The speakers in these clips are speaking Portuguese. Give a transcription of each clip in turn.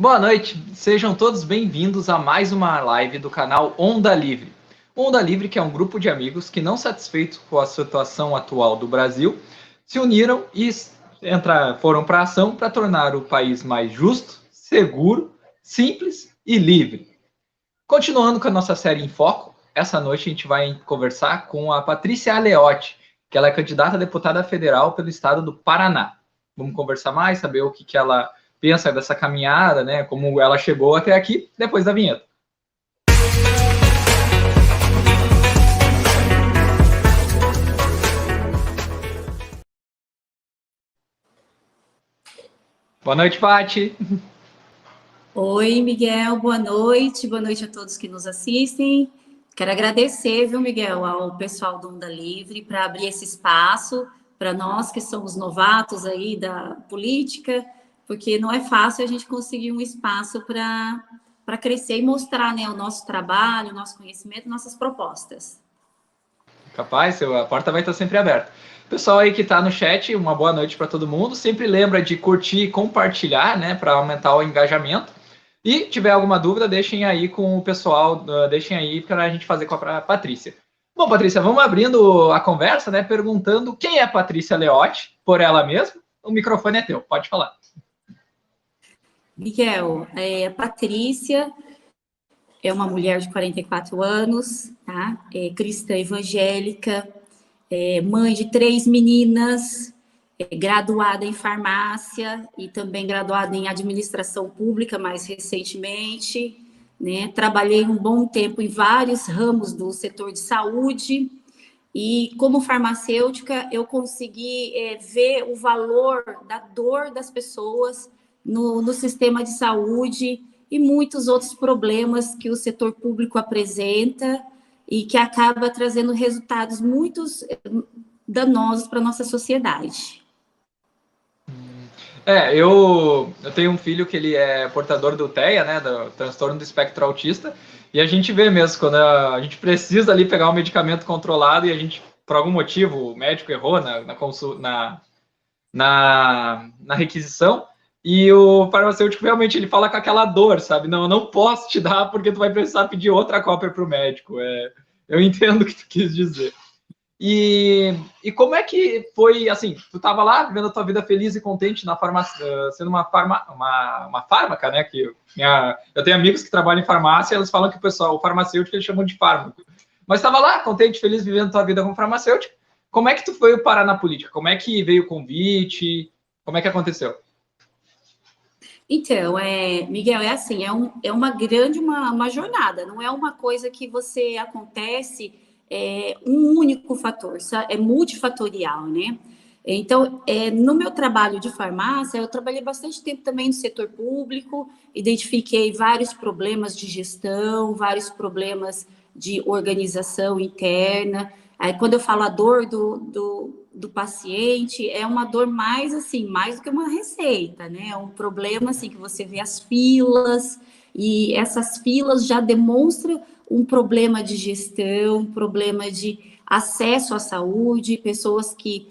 Boa noite, sejam todos bem-vindos a mais uma live do canal Onda Livre. Onda Livre, que é um grupo de amigos que, não satisfeitos com a situação atual do Brasil, se uniram e foram para a ação para tornar o país mais justo, seguro, simples e livre. Continuando com a nossa série em Foco, essa noite a gente vai conversar com a Patrícia Aleotti, que ela é candidata a deputada federal pelo estado do Paraná. Vamos conversar mais, saber o que ela pensa dessa caminhada, né? Como ela chegou até aqui, depois da vinheta. Boa noite, Paty. Oi, Miguel, boa noite a todos que nos assistem. Quero agradecer, viu, Miguel, ao pessoal do Onda Livre para abrir esse espaço para nós que somos novatos aí da política, porque não é fácil a gente conseguir um espaço para crescer e mostrar, né, o nosso trabalho, o nosso conhecimento, nossas propostas. Capaz, a porta vai estar sempre aberta. Pessoal aí que está no chat, uma boa noite para todo mundo. Sempre lembra de curtir e compartilhar, né, para aumentar o engajamento. E tiver alguma dúvida, deixem aí com o pessoal, deixem aí para a gente fazer com a Patrícia. Bom, Patrícia, vamos abrindo a conversa, né, perguntando quem é a Patrícia Aleotti, por ela mesma. O microfone é teu, pode falar. Miguel, a Patrícia é uma mulher de 44 anos, tá? É cristã evangélica, mãe de 3 meninas, graduada em farmácia e também graduada em administração pública mais recentemente, né? Trabalhei um bom tempo em vários ramos do setor de saúde e, como farmacêutica, eu consegui ver o valor da dor das pessoas no sistema de saúde e muitos outros problemas que o setor público apresenta e que acaba trazendo resultados muito danosos para a nossa sociedade. Eu tenho um filho que ele é portador do TEA, né, do transtorno do espectro autista, e a gente vê mesmo, quando a gente precisa ali pegar um medicamento controlado e a gente, por algum motivo, o médico errou na requisição, e o farmacêutico realmente ele fala com aquela dor, sabe? Não, eu não posso te dar porque tu vai precisar pedir outra cópia para o médico. Eu entendo o que tu quis dizer. E como é que foi, assim, tu estava lá vivendo a tua vida feliz e contente na farmácia, sendo uma fármaca, né? Eu tenho amigos que trabalham em farmácia e eles falam que o farmacêutico, eles chamam de fármaco. Mas estava lá, contente, feliz, vivendo a tua vida como farmacêutico. Como é que tu foi parar na política? Como é que veio o convite? Como é que aconteceu? Então, Miguel, assim, uma grande uma jornada, não é uma coisa que você acontece um único fator, é multifatorial, né? Então, no meu trabalho de farmácia, eu trabalhei bastante tempo também no setor público, identifiquei vários problemas de gestão, vários problemas de organização interna. Aí, quando eu falo a dor do paciente, é uma dor mais, assim, mais do que uma receita, né? É um problema, assim, que você vê as filas, e essas filas já demonstram um problema de gestão, um problema de acesso à saúde, pessoas que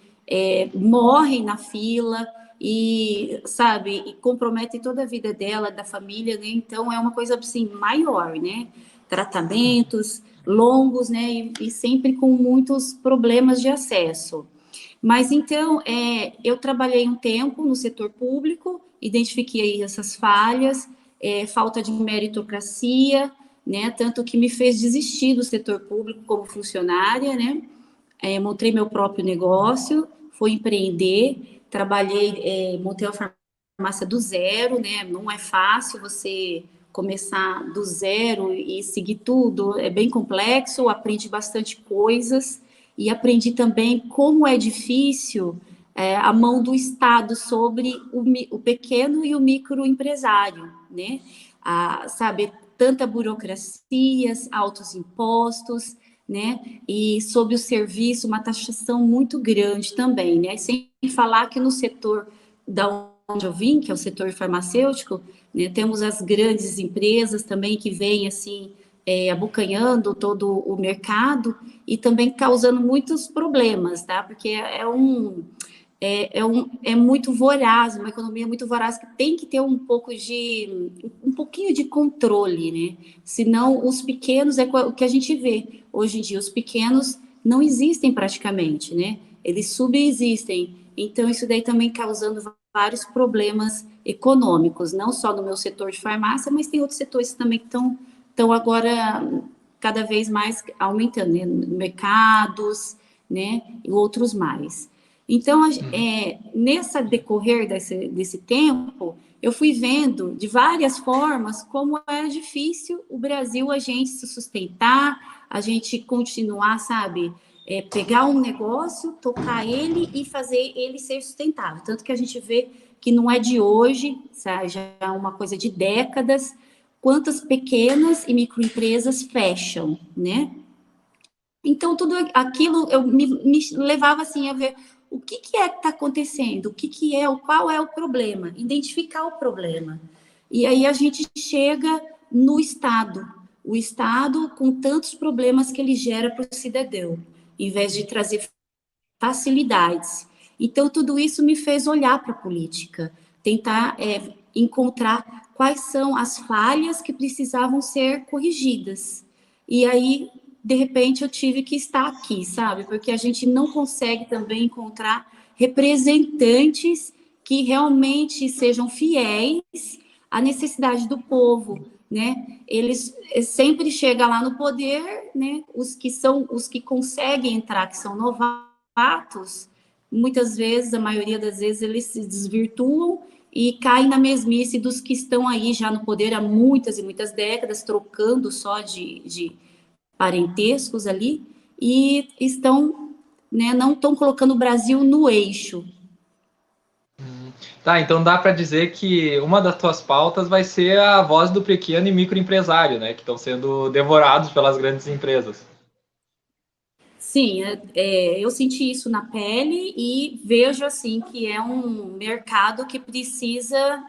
morrem na fila e, sabe, e comprometem toda a vida dela, da família, né? Então, é uma coisa, assim, maior, né? Tratamentos longos, né? E sempre com muitos problemas de acesso. Mas, então, eu trabalhei um tempo no setor público, identifiquei essas falhas, falta de meritocracia, né? Tanto que me fez desistir do setor público como funcionária, né? Montei meu próprio negócio, fui empreender, trabalhei, montei uma farmácia do zero, né? Não é fácil você começar do zero e seguir tudo, é bem complexo, aprendi bastante coisas e aprendi também como é difícil a mão do Estado sobre o pequeno e o microempresário, né? Sabe, tanta burocracia, altos impostos, né? E sobre o serviço, uma taxação muito grande também, né? Sem falar que no setor da onde eu vim, que é o setor farmacêutico, né, temos as grandes empresas também que vêm, assim, abocanhando todo o mercado e também causando muitos problemas, tá? Porque é muito voraz, uma economia muito voraz que tem que ter um pouquinho de controle, né? Senão os pequenos o que a gente vê hoje em dia, os pequenos não existem praticamente, né? Eles subsistem. Então isso daí também causando vários problemas econômicos, não só no meu setor de farmácia, mas tem outros setores também que estão agora cada vez mais aumentando, né? Mercados, né? E outros mais. Então, nessa decorrer desse tempo, eu fui vendo de várias formas como era difícil o Brasil a gente se sustentar, a gente continuar, sabe, pegar um negócio, tocar ele e fazer ele ser sustentável. Tanto que a gente vê que não é de hoje, sabe, já é uma coisa de décadas, quantas pequenas e microempresas fecham, né? Então, tudo aquilo me levava assim a ver o que é que está acontecendo, qual é o problema, identificar o problema. E aí a gente chega no Estado, o Estado com tantos problemas que ele gera para o cidadão, em vez de trazer facilidades. Então, tudo isso me fez olhar para a política, tentar encontrar quais são as falhas que precisavam ser corrigidas. E aí, de repente, eu tive que estar aqui, sabe? Porque a gente não consegue também encontrar representantes que realmente sejam fiéis à necessidade do povo, né? Eles sempre chegam lá no poder, né? Os que conseguem entrar, que são novatos, muitas vezes, a maioria das vezes, eles se desvirtuam e caem na mesmice dos que estão aí já no poder há muitas e muitas décadas, trocando só de parentescos ali, e estão, né, não estão colocando o Brasil no eixo. Tá, então dá para dizer que uma das tuas pautas vai ser a voz do pequeno e microempresário, né, que estão sendo devorados pelas grandes empresas. Sim, eu senti isso na pele e vejo assim que é um mercado que precisava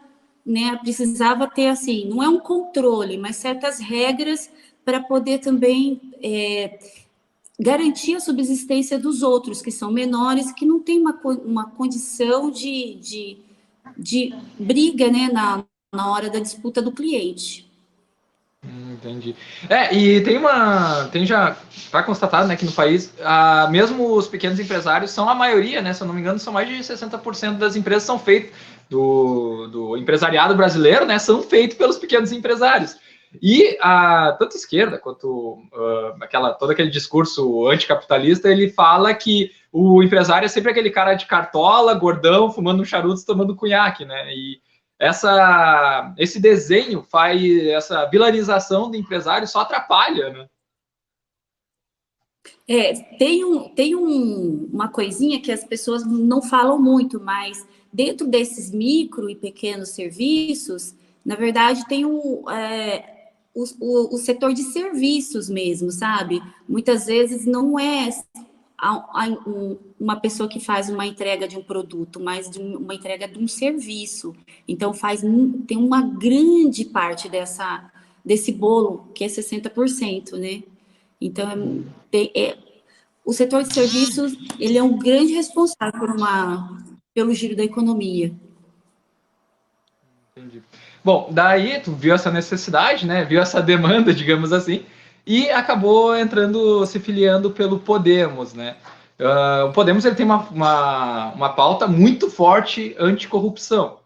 ter assim, não é um controle, mas certas regras para poder também garantir a subsistência dos outros que são menores, que não tem uma condição de briga, né, na hora da disputa do cliente. Entendi. E tem já está constatado, né, que no país, mesmo os pequenos empresários são a maioria, né, se eu não me engano, são mais de 60% das empresas são feitas do empresariado brasileiro, né, são feitos pelos pequenos empresários. E tanto a esquerda quanto todo aquele discurso anticapitalista, ele fala que o empresário é sempre aquele cara de cartola, gordão, fumando um charuto, tomando cunhaque, né? E esse desenho faz essa vilanização do empresário só atrapalha, né? Uma coisinha que as pessoas não falam muito, mas dentro desses micro e pequenos serviços, na verdade, tem o setor de serviços mesmo, sabe? Muitas vezes não é uma pessoa que faz uma entrega de um produto, mas uma entrega de um serviço. Então, tem uma grande parte desse bolo, que é 60%, né? Então, o setor de serviços, ele é um grande responsável pelo giro da economia. Entendi. Bom, daí tu viu essa necessidade, né? Viu essa demanda, digamos assim, e acabou se filiando pelo Podemos, né? O Podemos ele tem uma pauta muito forte anticorrupção.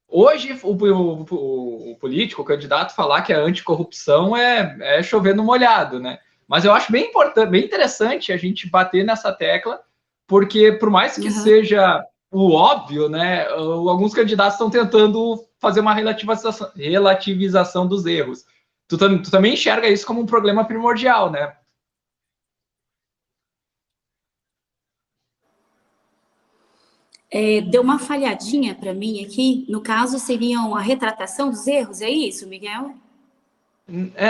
Hoje, o político, o candidato, falar que é anticorrupção é chover no molhado, né? Mas eu acho bem importante, bem interessante a gente bater nessa tecla, porque por mais que seja o óbvio, né? Alguns candidatos estão tentando fazer uma relativização dos erros. Tu também enxerga isso como um problema primordial, né? Deu uma falhadinha para mim aqui. No caso, seriam a retratação dos erros, é isso, Miguel?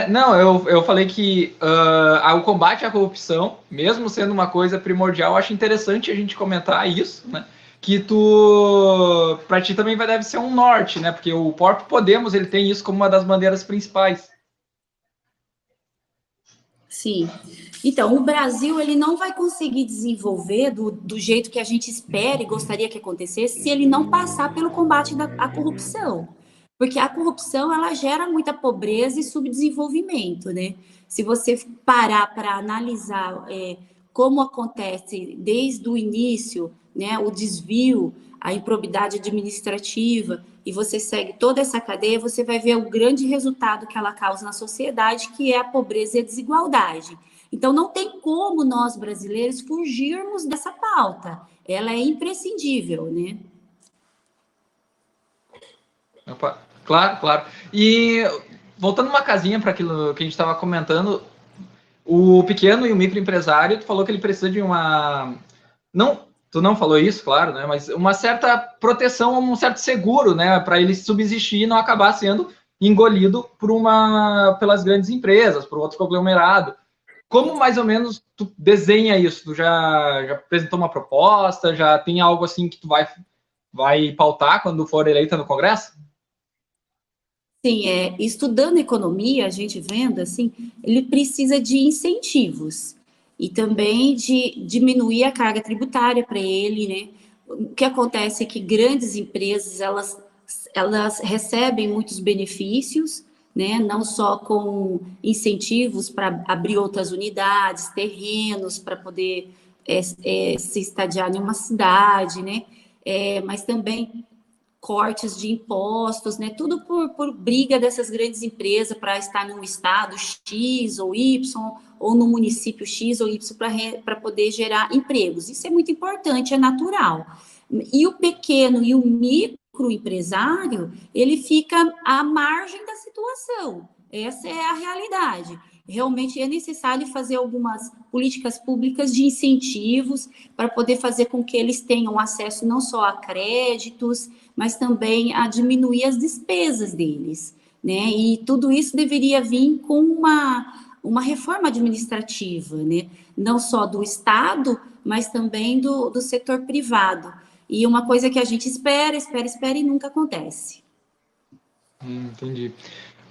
Não, eu falei que o combate à corrupção, mesmo sendo uma coisa primordial, acho interessante a gente comentar isso, né? Que para ti também deve ser um norte, né? Porque o próprio Podemos ele tem isso como uma das bandeiras principais. Sim. Então, o Brasil ele não vai conseguir desenvolver do jeito que a gente espera e gostaria que acontecesse se ele não passar pelo combate à corrupção. Porque a corrupção ela gera muita pobreza e subdesenvolvimento, né? Se você parar para analisar como acontece desde o início, né, o desvio, a improbidade administrativa, e você segue toda essa cadeia, você vai ver o grande resultado que ela causa na sociedade, que é a pobreza e a desigualdade. Então, não tem como nós, brasileiros, fugirmos dessa pauta. Ela é imprescindível, né? Opa, claro, claro. E voltando uma casinha para aquilo que a gente estava comentando, o pequeno e o microempresário, tu falou que ele precisa de uma... Não, tu não falou isso, claro, né? Mas uma certa proteção, um certo seguro, né? Para ele subsistir e não acabar sendo engolido pelas grandes empresas, por outro conglomerado. Como mais ou menos tu desenha isso? Tu já apresentou uma proposta? Já tem algo assim que tu vai pautar quando for eleita no Congresso? Sim, estudando economia, a gente vendo assim, ele precisa de incentivos e também de diminuir a carga tributária para ele, né? O que acontece é que grandes empresas elas recebem muitos benefícios, né? Não só com incentivos para abrir outras unidades, terrenos para poder se estadiar em uma cidade, né? Mas também cortes de impostos, né? Tudo por briga dessas grandes empresas para estar num estado X ou Y, ou no município X ou Y para poder gerar empregos. Isso é muito importante, é natural. E o pequeno e o microempresário, ele fica à margem da situação. Essa é a realidade. Realmente é necessário fazer algumas políticas públicas de incentivos para poder fazer com que eles tenham acesso não só a créditos, mas também a diminuir as despesas deles, né? E tudo isso deveria vir com uma reforma administrativa, né? Não só do Estado, mas também do setor privado. E uma coisa que a gente espera e nunca acontece. Entendi.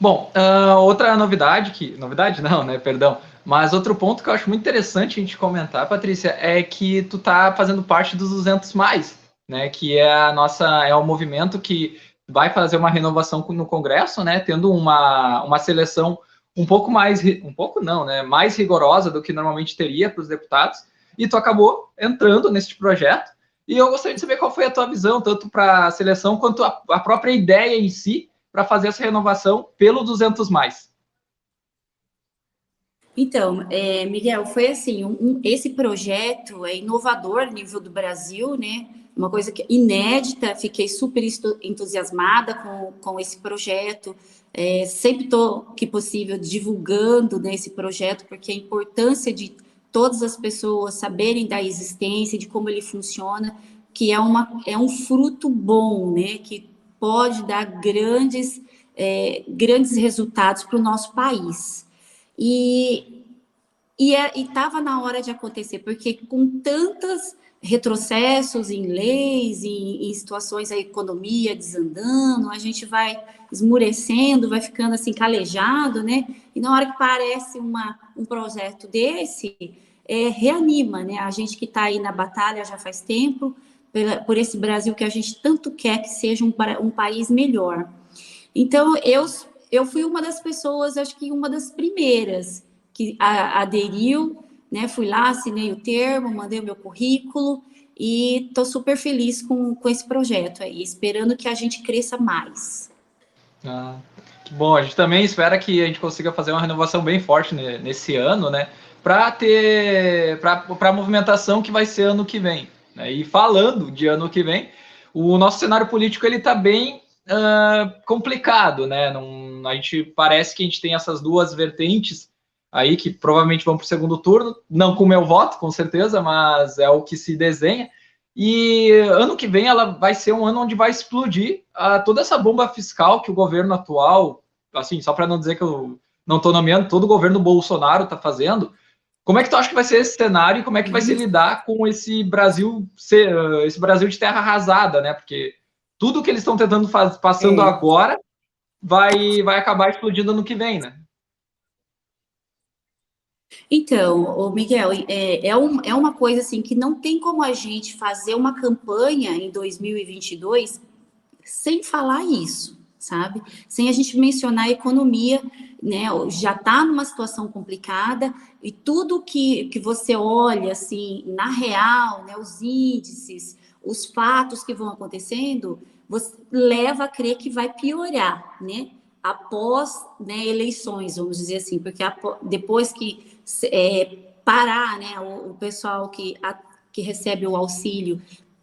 Bom, outra novidade novidade não, né, perdão, mas outro ponto que eu acho muito interessante a gente comentar, Patrícia, é que tu tá fazendo parte dos 200 mais, né, que é o movimento que vai fazer uma renovação no Congresso, né, tendo uma seleção mais rigorosa do que normalmente teria para os deputados, e tu acabou entrando nesse projeto, e eu gostaria de saber qual foi a tua visão, tanto para a seleção quanto a própria ideia em si, para fazer essa renovação pelo 200 mais. Então, Miguel, foi assim, esse projeto é inovador a nível do Brasil, né? Uma coisa que inédita, fiquei super entusiasmada com esse projeto. Sempre estou, que possível, divulgando, né, esse projeto, porque a importância de todas as pessoas saberem da existência, de como ele funciona, que é um fruto bom, né? Que pode dar grandes resultados para o nosso país. E estava na hora de acontecer, porque com tantos retrocessos em leis, em situações, a economia desandando, a gente vai esmurecendo, vai ficando assim calejado, né? E na hora que parece um projeto desse, reanima, né? A gente que está aí na batalha já faz tempo, por esse Brasil que a gente tanto quer que seja um país melhor. Então, eu fui uma das pessoas, acho que uma das primeiras que aderiu, né? Fui lá, assinei o termo, mandei o meu currículo e estou super feliz com esse projeto aí, esperando que a gente cresça mais. Que bom, a gente também espera que a gente consiga fazer uma renovação bem forte nesse ano, né? Para a movimentação que vai ser ano que vem. Né? E falando de ano que vem, o nosso cenário político ele está bem complicado, né? A gente parece que a gente tem essas duas vertentes aí que provavelmente vão para o segundo turno, não com o meu voto, com certeza, mas é o que se desenha. E ano que vem ela vai ser um ano onde vai explodir toda essa bomba fiscal que o governo atual, assim, só para não dizer que eu não estou nomeando, todo o governo Bolsonaro está fazendo. Como é que tu acha que vai ser esse cenário e como é que vai se lidar com esse Brasil de terra arrasada, né? Porque tudo que eles estão tentando passando agora vai acabar explodindo ano que vem, né? Então, ô Miguel, é uma coisa assim que não tem como a gente fazer uma campanha em 2022 sem falar isso, sabe? Sem a gente mencionar a economia, né? Já está numa situação complicada e tudo que você olha, assim, na real, né? Os índices, os fatos que vão acontecendo, você leva a crer que vai piorar, né? Após, né, eleições, vamos dizer assim, porque depois que parar, né, o pessoal que recebe o auxílio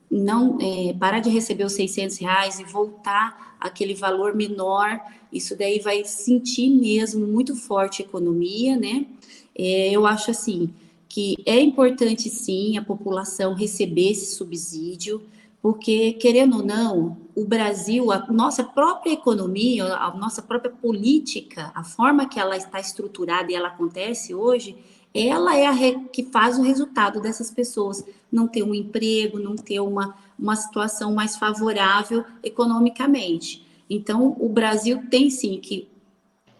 não parar de receber os R$ 600 e voltar aquele valor menor, isso daí vai sentir mesmo muito forte a economia, né? Eu acho assim que é importante sim a população receber esse subsídio, porque querendo ou não, o Brasil, a nossa própria economia, a nossa própria política, a forma que ela está estruturada e ela acontece hoje, ela é que faz o resultado dessas pessoas não ter um emprego, não ter uma situação mais favorável economicamente. Então, o Brasil tem sim que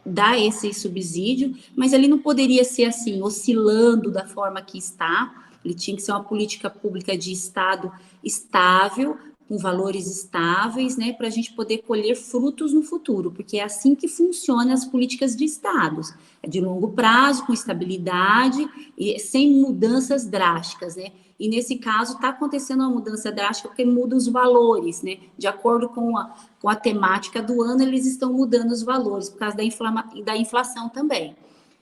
dar esse subsídio, mas ele não poderia ser assim, oscilando da forma que está. Ele tinha que ser uma política pública de Estado estável, com valores estáveis, né, para a gente poder colher frutos no futuro, porque é assim que funcionam as políticas de Estados, é de longo prazo, com estabilidade e sem mudanças drásticas, né? E nesse caso está acontecendo uma mudança drástica porque muda os valores, né? De acordo com a temática do ano, eles estão mudando os valores, por causa da inflação também,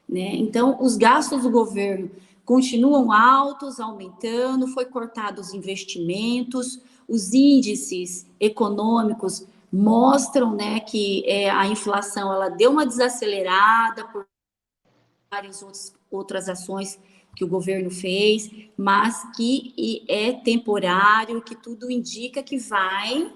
né? Então, os gastos do governo continuam altos, aumentando, foi cortado os investimentos, os índices econômicos mostram, né, que a inflação ela deu uma desacelerada por várias outras ações que o governo fez, mas que é temporário, que tudo indica que vai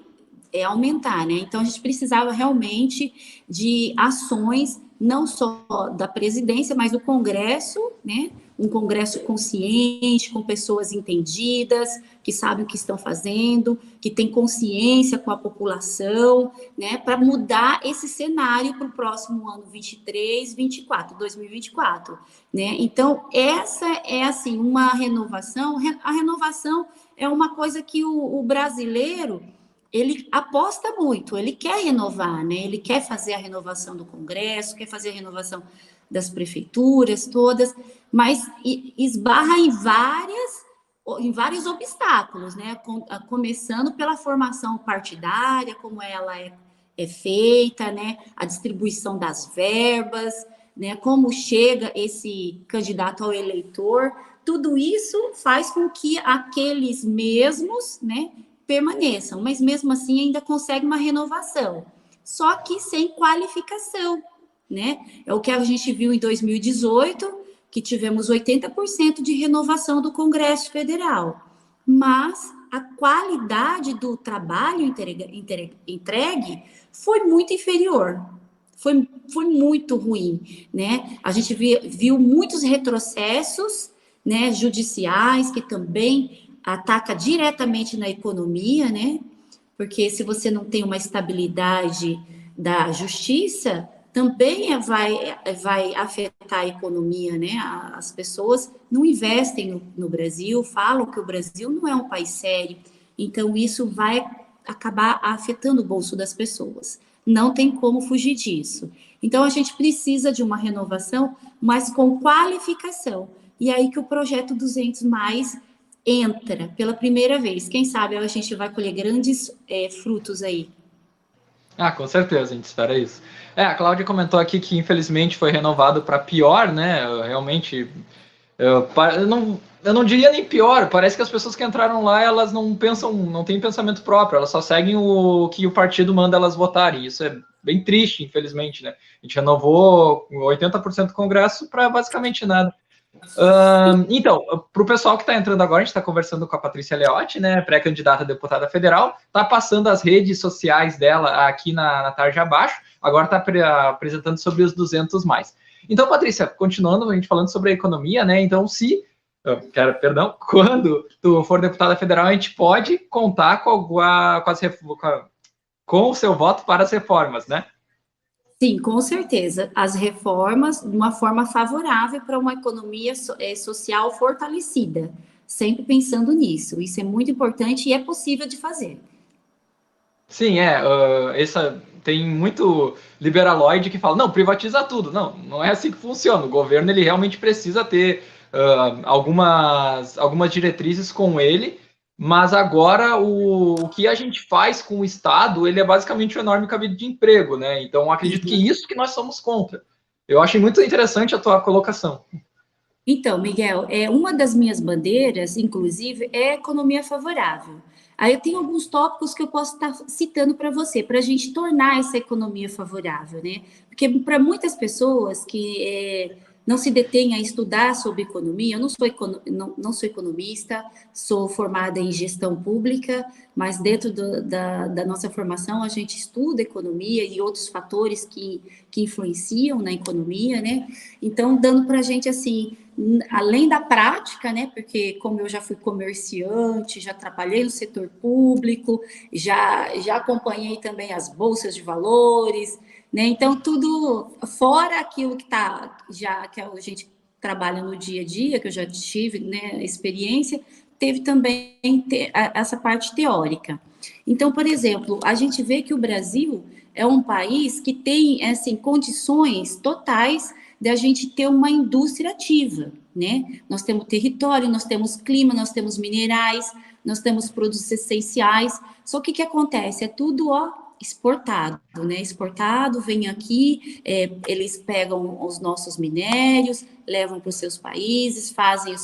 aumentar, né? Então a gente precisava realmente de ações não só da presidência, mas do Congresso, né? Um Congresso consciente, com pessoas entendidas, que sabem o que estão fazendo, que tem consciência com a população, né? Para mudar esse cenário para o próximo ano 23, 24, 2024, né? Então essa é assim uma renovação. A renovação é uma coisa que o brasileiro ele aposta muito, ele quer renovar, né? Ele quer fazer a renovação do Congresso, quer fazer a renovação das prefeituras todas, mas esbarra em vários obstáculos, né? Começando pela formação partidária, como ela é feita, né? A distribuição das verbas, né? Como chega esse candidato ao eleitor, tudo isso faz com que aqueles mesmos, né? Permaneçam, mas mesmo assim ainda consegue uma renovação, só que sem qualificação, né? É o que a gente viu em 2018, que tivemos 80% de renovação do Congresso Federal, mas a qualidade do trabalho entregue foi muito inferior, foi muito ruim, né? A gente viu muitos retrocessos, né, judiciais, que também ataca diretamente na economia, né? Porque se você não tem uma estabilidade da justiça, também vai afetar a economia, né? As pessoas não investem no Brasil, falam que o Brasil não é um país sério, então isso vai acabar afetando o bolso das pessoas. Não tem como fugir disso. Então a gente precisa de uma renovação, mas com qualificação. E aí que o projeto 200 mais entra pela primeira vez. Quem sabe a gente vai colher grandes frutos aí. Ah, com certeza, a gente espera isso. A Cláudia comentou aqui que infelizmente foi renovado para pior, né? Realmente, eu não diria nem pior, parece que as pessoas que entraram lá, elas não pensam, não têm pensamento próprio, elas só seguem o que o partido manda elas votarem. Isso é bem triste, infelizmente, né? A gente renovou 80% do Congresso para basicamente nada. Então, para o pessoal que está entrando agora, a gente está conversando com a Patrícia Leotti, né, pré-candidata a deputada federal, está passando as redes sociais dela aqui na tarde abaixo, agora está apresentando sobre os 200 mais. Então, Patrícia, continuando a gente falando sobre a economia, né, então quando tu for deputada federal, a gente pode contar com o seu voto para as reformas, né? Sim, com certeza. As reformas de uma forma favorável para uma economia social fortalecida, sempre pensando nisso. Isso é muito importante e é possível de fazer. Sim, essa tem muito liberaloide que fala, não, privatiza tudo. Não, não é assim que funciona. O governo ele realmente precisa ter algumas diretrizes com ele, mas agora o que a gente faz com o Estado, ele é basicamente um enorme cabide de emprego, né? Então acredito que Uhum. isso que nós somos contra. Eu achei muito interessante a tua colocação. Então, Miguel, uma das minhas bandeiras, inclusive, é a economia favorável. Aí eu tenho alguns tópicos que eu posso estar citando para você, para a gente tornar essa economia favorável, né? Porque para muitas pessoas que não se detêm a estudar sobre economia, eu não sou economista, sou formada em gestão pública, mas dentro da nossa formação a gente estuda economia e outros fatores que influenciam na economia, né? Então, dando para a gente assim além da prática, né? Porque como eu já fui comerciante, já trabalhei no setor público, já acompanhei também as bolsas de valores, né? Então tudo fora aquilo que tá já que a gente trabalha no dia a dia, que eu já tive, né, experiência, teve também essa parte teórica. Então, por exemplo, a gente vê que o Brasil é um país que tem assim condições totais de a gente ter uma indústria ativa, né? Nós temos território, nós temos clima, nós temos minerais, nós temos produtos essenciais. Só que o que acontece? É tudo, ó, exportado, né? Exportado, vem aqui, eles pegam os nossos minérios, levam para os seus países, fazem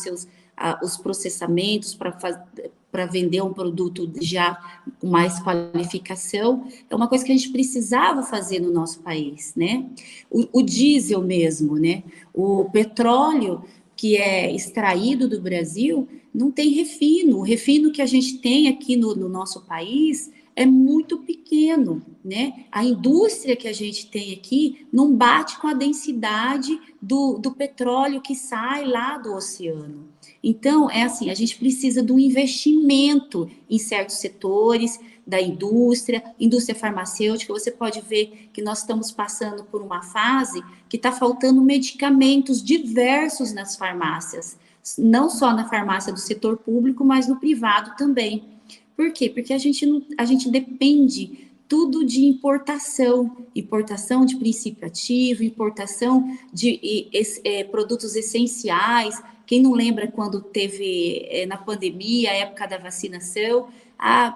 os processamentos para vender um produto já com mais qualificação. É uma coisa que a gente precisava fazer no nosso país, né? O diesel mesmo, né? O petróleo que é extraído do Brasil não tem refino. O refino que a gente tem aqui no nosso país é muito pequeno, né? A indústria que a gente tem aqui não bate com a densidade do petróleo que sai lá do oceano. Então, é assim, a gente precisa de um investimento em certos setores da indústria farmacêutica. Você pode ver que nós estamos passando por uma fase que está faltando medicamentos diversos nas farmácias, não só na farmácia do setor público, mas no privado também. Por quê? Porque a gente depende tudo de importação de princípio ativo, importação de produtos essenciais. Quem não lembra quando teve na pandemia, a época da vacinação,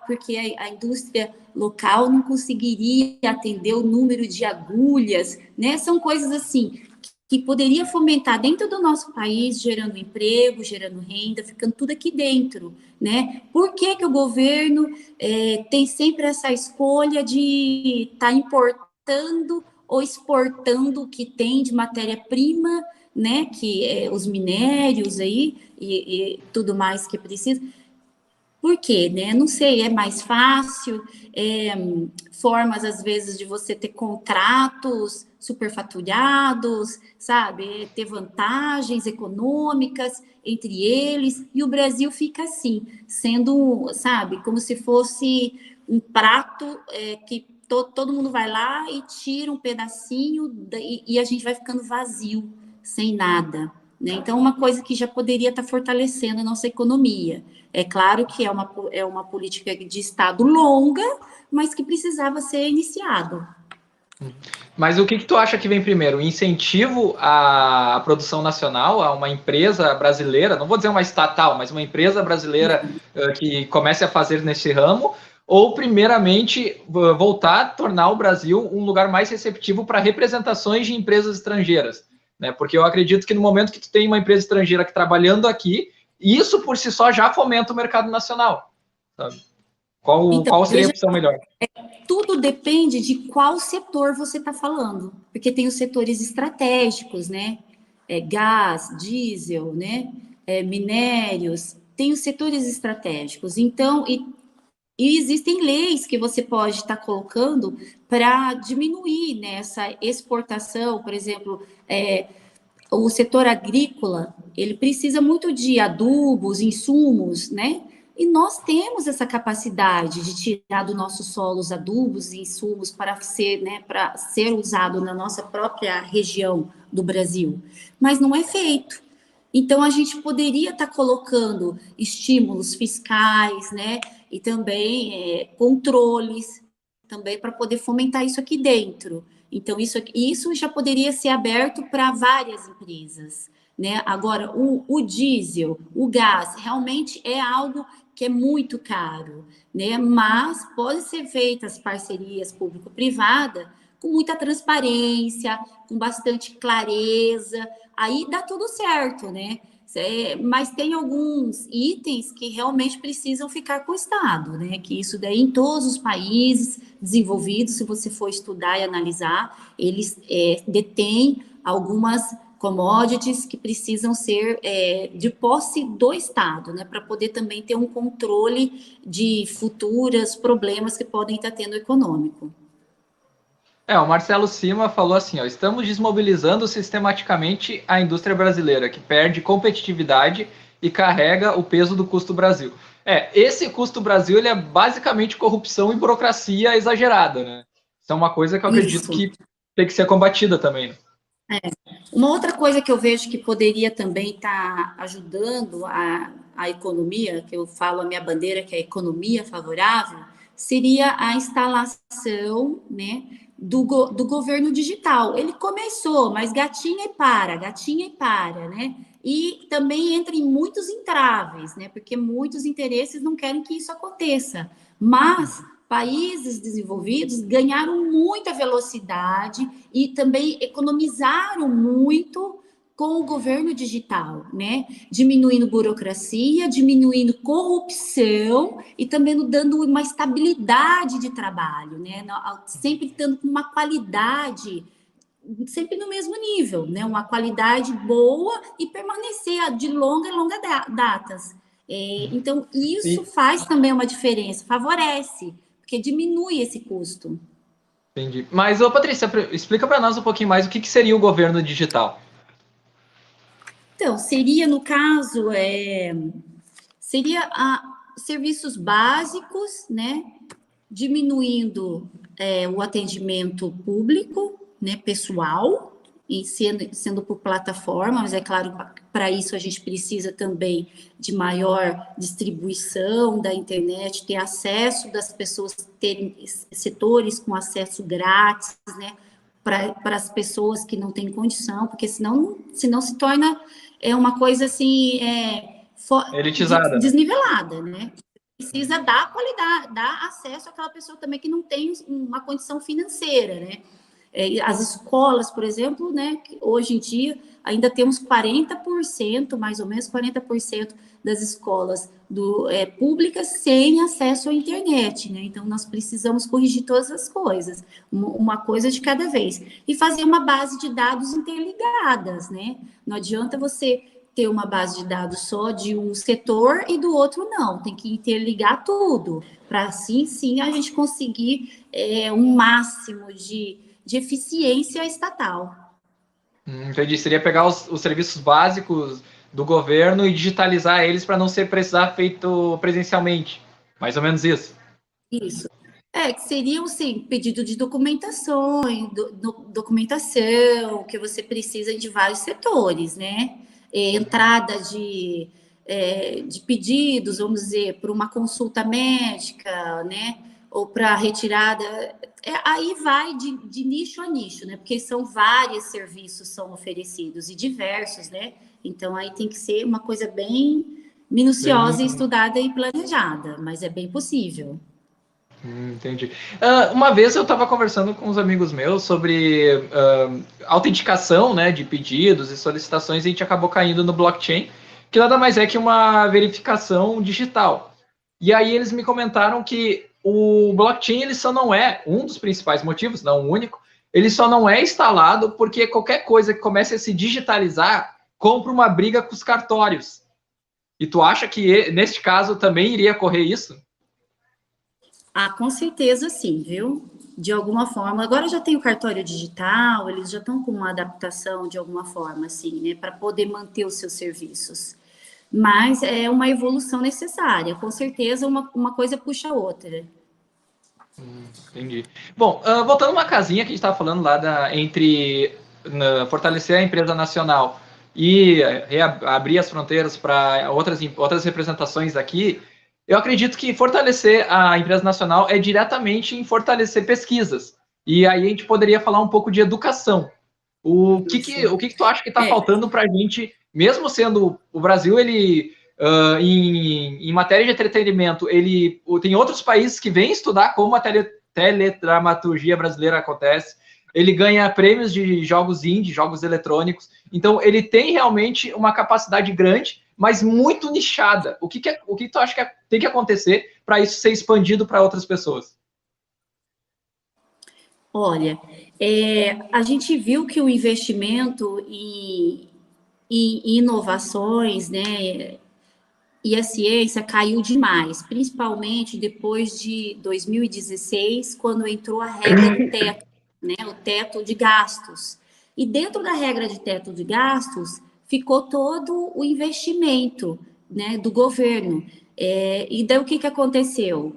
porque a indústria local não conseguiria atender o número de agulhas, né? São coisas assim que poderia fomentar dentro do nosso país, gerando emprego, gerando renda, ficando tudo aqui dentro, né? Por que que o governo tem sempre essa escolha de estar importando ou exportando o que tem de matéria-prima, né? Que é os minérios aí e tudo mais que precisa. Por quê, né? Não sei, é mais fácil, formas, às vezes, de você ter contratos superfaturados, sabe? Ter vantagens econômicas entre eles, e o Brasil fica assim, sendo, sabe, como se fosse um prato que todo mundo vai lá e tira um pedacinho e a gente vai ficando vazio, sem nada. Né? Então, uma coisa que já poderia estar fortalecendo a nossa economia. É claro que é uma política de Estado longa, mas que precisava ser iniciado. Mas o que tu acha que vem primeiro? O incentivo à produção nacional, a uma empresa brasileira, não vou dizer uma estatal, mas uma empresa brasileira que comece a fazer nesse ramo, ou primeiramente voltar a tornar o Brasil um lugar mais receptivo para representações de empresas estrangeiras, né? Porque eu acredito que no momento que tu tem uma empresa estrangeira que trabalhando aqui, isso por si só já fomenta o mercado nacional, sabe? Então, Qual seria a veja, opção melhor? tudo depende de qual setor você está falando, porque tem os setores estratégicos, né? Gás, diesel, né? Minérios, tem os setores estratégicos. Então, e existem leis que você pode estar colocando para diminuir nessa exportação, por exemplo, o setor agrícola, ele precisa muito de adubos, insumos, né? E nós temos essa capacidade de tirar do nosso solo os adubos e insumos para ser usado na nossa própria região do Brasil, mas não é feito. Então, a gente poderia estar colocando estímulos fiscais, né, e também controles, também para poder fomentar isso aqui dentro. Então, isso já poderia ser aberto para várias empresas, né? Agora, o diesel, o gás, realmente é algo que é muito caro, né? Mas pode ser feitas parcerias público-privada com muita transparência, com bastante clareza, aí dá tudo certo, né? Mas tem alguns itens que realmente precisam ficar com o Estado, né? Que isso daí em todos os países desenvolvidos, se você for estudar e analisar, eles detêm algumas commodities que precisam ser de posse do Estado, né? Para poder também ter um controle de futuros problemas que podem estar tendo econômico. O Marcelo Cima falou assim, ó, estamos desmobilizando sistematicamente a indústria brasileira, que perde competitividade e carrega o peso do custo Brasil. Esse custo Brasil, ele é basicamente corrupção e burocracia exagerada, né? Isso é uma coisa que eu acredito que tem que ser combatida também. Uma outra coisa que eu vejo que poderia também estar ajudando a economia, que eu falo a minha bandeira, que é a economia favorável, seria a instalação, né, do governo digital. Ele começou, mas gatinha e para, né? E também entra em muitos entraves, né? Porque muitos interesses não querem que isso aconteça. Mas países desenvolvidos ganharam muita velocidade e também economizaram muito com o governo digital, né? Diminuindo burocracia, diminuindo corrupção e também dando uma estabilidade de trabalho, né? Sempre dando uma qualidade, sempre no mesmo nível, né? Uma qualidade boa e permanecer de longa e longa datas. Então, isso faz também uma diferença, favorece, porque diminui esse custo. Entendi. Mas, Patrícia, explica para nós um pouquinho mais o que seria o governo digital. Então, seria, no caso, seria serviços básicos, né? Diminuindo o atendimento público, né, pessoal, e sendo por plataforma, mas é claro, para isso a gente precisa também de maior distribuição da internet, ter acesso das pessoas, terem setores com acesso grátis, né, para as pessoas que não têm condição, porque senão se torna uma coisa assim, elitizada, desnivelada, né? Precisa dar qualidade, dar acesso àquela pessoa também que não tem uma condição financeira, né? As escolas, por exemplo, né, que hoje em dia ainda temos 40%, mais ou menos 40% das escolas públicas sem acesso à internet, né? Então, nós precisamos corrigir todas as coisas, uma coisa de cada vez. E fazer uma base de dados interligadas, né? Não adianta você ter uma base de dados só de um setor e do outro não, tem que interligar tudo, para assim sim a gente conseguir um máximo de eficiência estatal. Entendi. Seria pegar os serviços básicos do governo e digitalizar eles para não ser precisar feito presencialmente. Mais ou menos isso. Isso. Que seriam, sim, pedido de documentação, documentação, que você precisa de vários setores, né? Entrada de pedidos, vamos dizer, para uma consulta médica, né? Ou para retirada. Aí vai de nicho a nicho, né? Porque são vários serviços são oferecidos e diversos, né? Então aí tem que ser uma coisa bem minuciosa, estudada e planejada, mas é bem possível. Entendi. Uma vez eu estava conversando com uns amigos meus sobre autenticação, né, de pedidos e solicitações, e a gente acabou caindo no blockchain, que nada mais é que uma verificação digital. E aí eles me comentaram que o blockchain ele só não é um dos principais motivos, não o único, ele só não é instalado porque qualquer coisa que comece a se digitalizar compra uma briga com os cartórios. E tu acha que neste caso também iria ocorrer isso? Com certeza sim, viu? De alguma forma. Agora já tem o cartório digital, eles já estão com uma adaptação de alguma forma, assim, né? Para poder manter os seus serviços. mas é uma evolução necessária. Com certeza, uma coisa puxa a outra. Entendi. Bom, voltando uma casinha que a gente estava falando lá entre fortalecer a empresa nacional e abrir as fronteiras para outras representações aqui, eu acredito que fortalecer a empresa nacional é diretamente em fortalecer pesquisas. E aí a gente poderia falar um pouco de educação. O que tu acha que está faltando para a gente, mesmo sendo o Brasil, ele em matéria de entretenimento, tem outros países que vêm estudar como a teledramaturgia brasileira acontece. Ele ganha prêmios de jogos indie, jogos eletrônicos. Então, ele tem realmente uma capacidade grande, mas muito nichada. O que tu acha que tem que acontecer para isso ser expandido para outras pessoas? Olha, a gente viu que o investimento em inovações, né, e a ciência caiu demais, principalmente depois de 2016, quando entrou a regra do teto, né, o teto de gastos. E dentro da regra de teto de gastos, ficou todo o investimento, né, do governo. E daí o que aconteceu?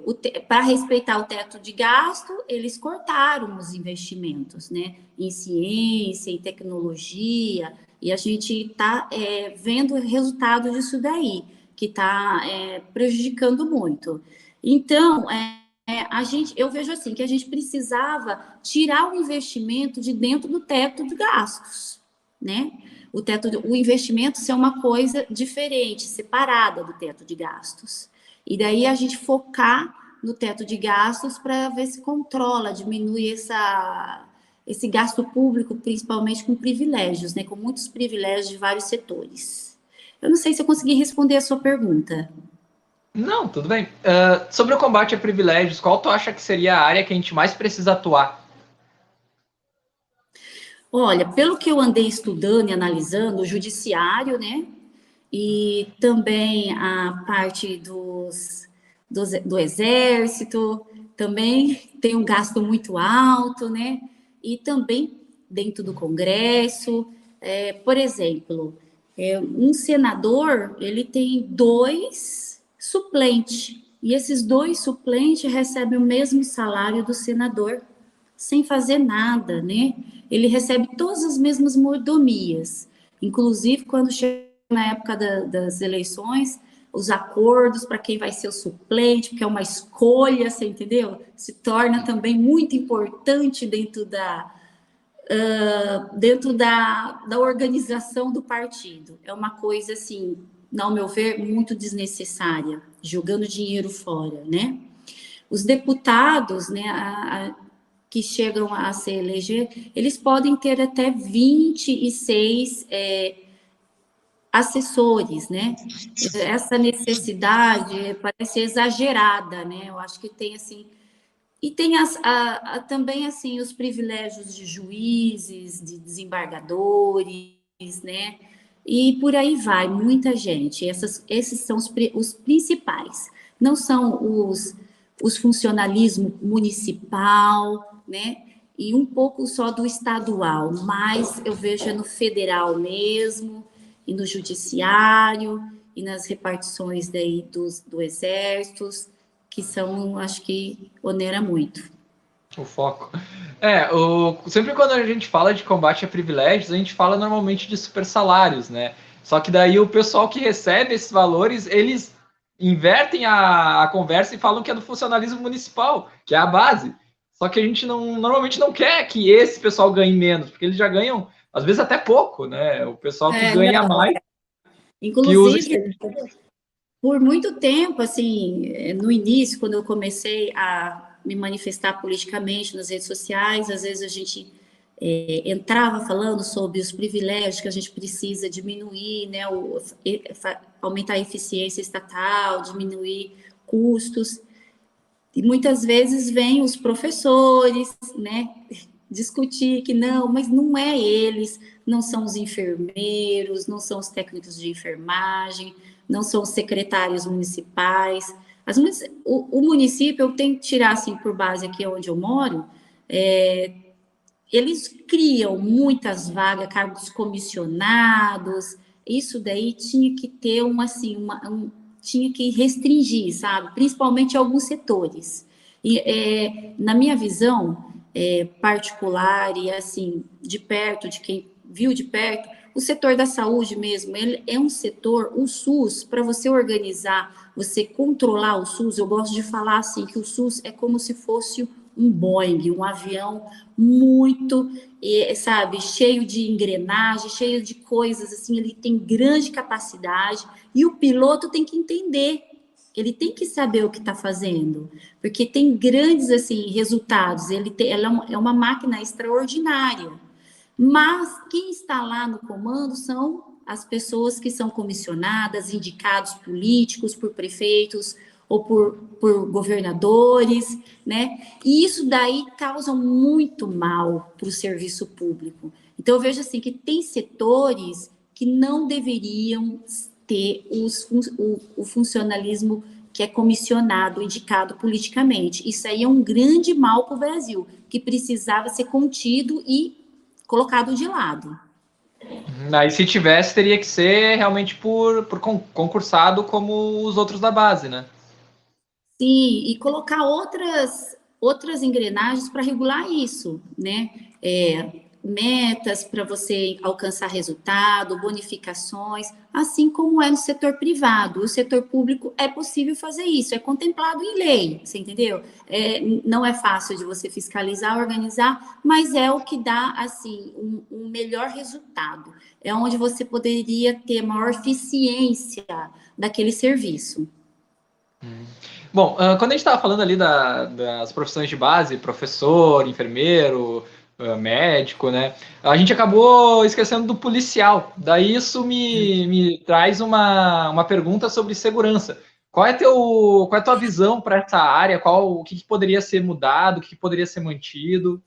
Para respeitar o teto de gasto, eles cortaram os investimentos, né, em ciência, em tecnologia, e a gente está vendo o resultado disso daí, que está prejudicando muito. Então, eu vejo assim, que a gente precisava tirar o investimento de dentro do teto de gastos, né? O investimento ser uma coisa diferente, separada do teto de gastos. E daí a gente focar no teto de gastos para ver se controla, diminui esse gasto público, principalmente com privilégios, né? Com muitos privilégios de vários setores. Eu não sei se eu consegui responder a sua pergunta. Não, tudo bem. Sobre o combate a privilégios, qual tu acha que seria a área que a gente mais precisa atuar? Olha, pelo que eu andei estudando e analisando, o judiciário, né? E também a parte do exército, também tem um gasto muito alto, né? E também dentro do Congresso. Por exemplo, um senador, ele tem 2 suplentes, e esses 2 suplentes recebem o mesmo salário do senador, sem fazer nada, né? Ele recebe todas as mesmas mordomias. Inclusive, quando chega na época das eleições, os acordos para quem vai ser o suplente, porque é uma escolha, você entendeu? Se torna também muito importante dentro da organização do partido. É uma coisa, assim, ao meu ver, muito desnecessária, jogando dinheiro fora, né? Os deputados, né, que chegam a se eleger, eles podem ter até 26 assessores, né? Essa necessidade parece exagerada, né? Eu acho que tem, assim... E tem também, assim, os privilégios de juízes, de desembargadores, né? E por aí vai, muita gente. Esses são os principais. Não são os funcionalismo municipal, né? E um pouco só do estadual, mas eu vejo no federal mesmo, e no judiciário, e nas repartições daí do exército, que são, acho que onera muito. O foco. Sempre quando a gente fala de combate a privilégios, a gente fala normalmente de super salários, né? Só que daí o pessoal que recebe esses valores, eles invertem a conversa e falam que é do funcionalismo municipal, que é a base. Só que a gente normalmente não quer que esse pessoal ganhe menos, porque eles já ganham, às vezes, até pouco, né? O pessoal que ganha não. mais. Inclusive, por muito tempo, assim, no início, quando eu comecei a me manifestar politicamente nas redes sociais, às vezes a gente entrava falando sobre os privilégios que a gente precisa diminuir, né, aumentar a eficiência estatal, diminuir custos, e muitas vezes vêm os professores, né, discutir que não, mas não é eles, não são os enfermeiros, não são os técnicos de enfermagem, não são os secretários municipais. O município, eu tenho que tirar assim por base aqui onde eu moro, eles criam muitas vagas, cargos comissionados, isso daí tinha que ter tinha que restringir, sabe? Principalmente alguns setores. E na minha visão particular e assim, de perto, de quem viu de perto, o setor da saúde mesmo, ele é um setor, o SUS, para você organizar, você controlar o SUS, eu gosto de falar assim, que o SUS é como se fosse um Boeing, um avião muito, sabe, cheio de engrenagem, cheio de coisas, assim, ele tem grande capacidade, e o piloto tem que entender, ele tem que saber o que está fazendo, porque tem grandes, assim, resultados, ela é uma máquina extraordinária, mas quem está lá no comando são as pessoas que são comissionadas, indicados políticos por prefeitos ou por governadores, né? E isso daí causa muito mal para o serviço público. Então, eu vejo assim que tem setores que não deveriam ter o funcionalismo que é comissionado, indicado politicamente. Isso aí é um grande mal para o Brasil, que precisava ser contido e colocado de lado. Aí, se tivesse, teria que ser realmente por concursado como os outros da base, né? Sim, e colocar outras engrenagens para regular isso, né? Metas para você alcançar resultado, bonificações, assim como é no setor privado. O setor público é possível fazer isso, é contemplado em lei, você entendeu? Não é fácil de você fiscalizar, organizar, mas é o que dá assim um melhor resultado. É onde você poderia ter maior eficiência daquele serviço. Bom, quando a gente estava falando ali das profissões de base, professor, enfermeiro, médico, né? A gente acabou esquecendo do policial. Daí isso me traz uma pergunta sobre segurança. Qual é a tua visão para essa área? O que poderia ser mudado, o que poderia ser mantido?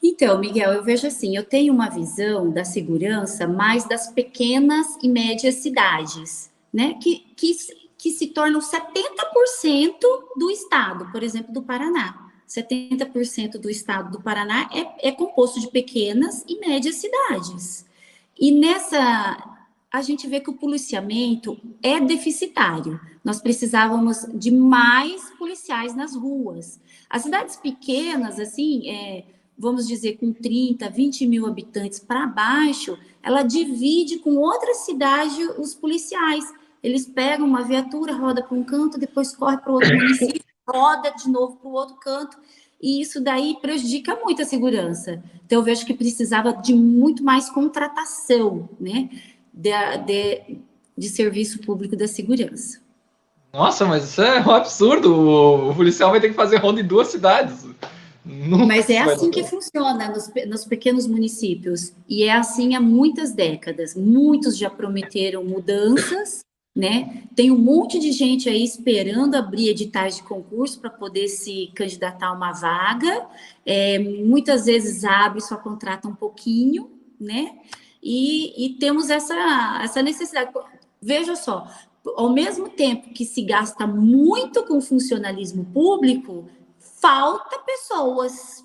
Então, Miguel, eu vejo assim, eu tenho uma visão da segurança mais das pequenas e médias cidades, né? Que se tornam 70% do estado, por exemplo, do Paraná. 70% do estado do Paraná é composto de pequenas e médias cidades. E a gente vê que o policiamento é deficitário. Nós precisávamos de mais policiais nas ruas. As cidades pequenas, assim, vamos dizer, com 30, 20 mil habitantes para baixo, ela divide com outra cidade os policiais. Eles pegam uma viatura, roda para um canto, depois corre para outro município, roda de novo para o outro canto, e isso daí prejudica muito a segurança. Então, eu vejo que precisava de muito mais contratação, né, de serviço público da segurança. Nossa, mas isso é um absurdo. O policial vai ter que fazer ronda em duas cidades. Nunca Mas é isso vai assim que dar. funciona nos pequenos municípios, e é assim há muitas décadas. Muitos já prometeram mudanças, né? Tem um monte de gente aí esperando abrir editais de concurso para poder se candidatar a uma vaga. Muitas vezes abre, só contrata um pouquinho, né? E temos essa necessidade. Veja só, ao mesmo tempo que se gasta muito com funcionalismo público, falta pessoas,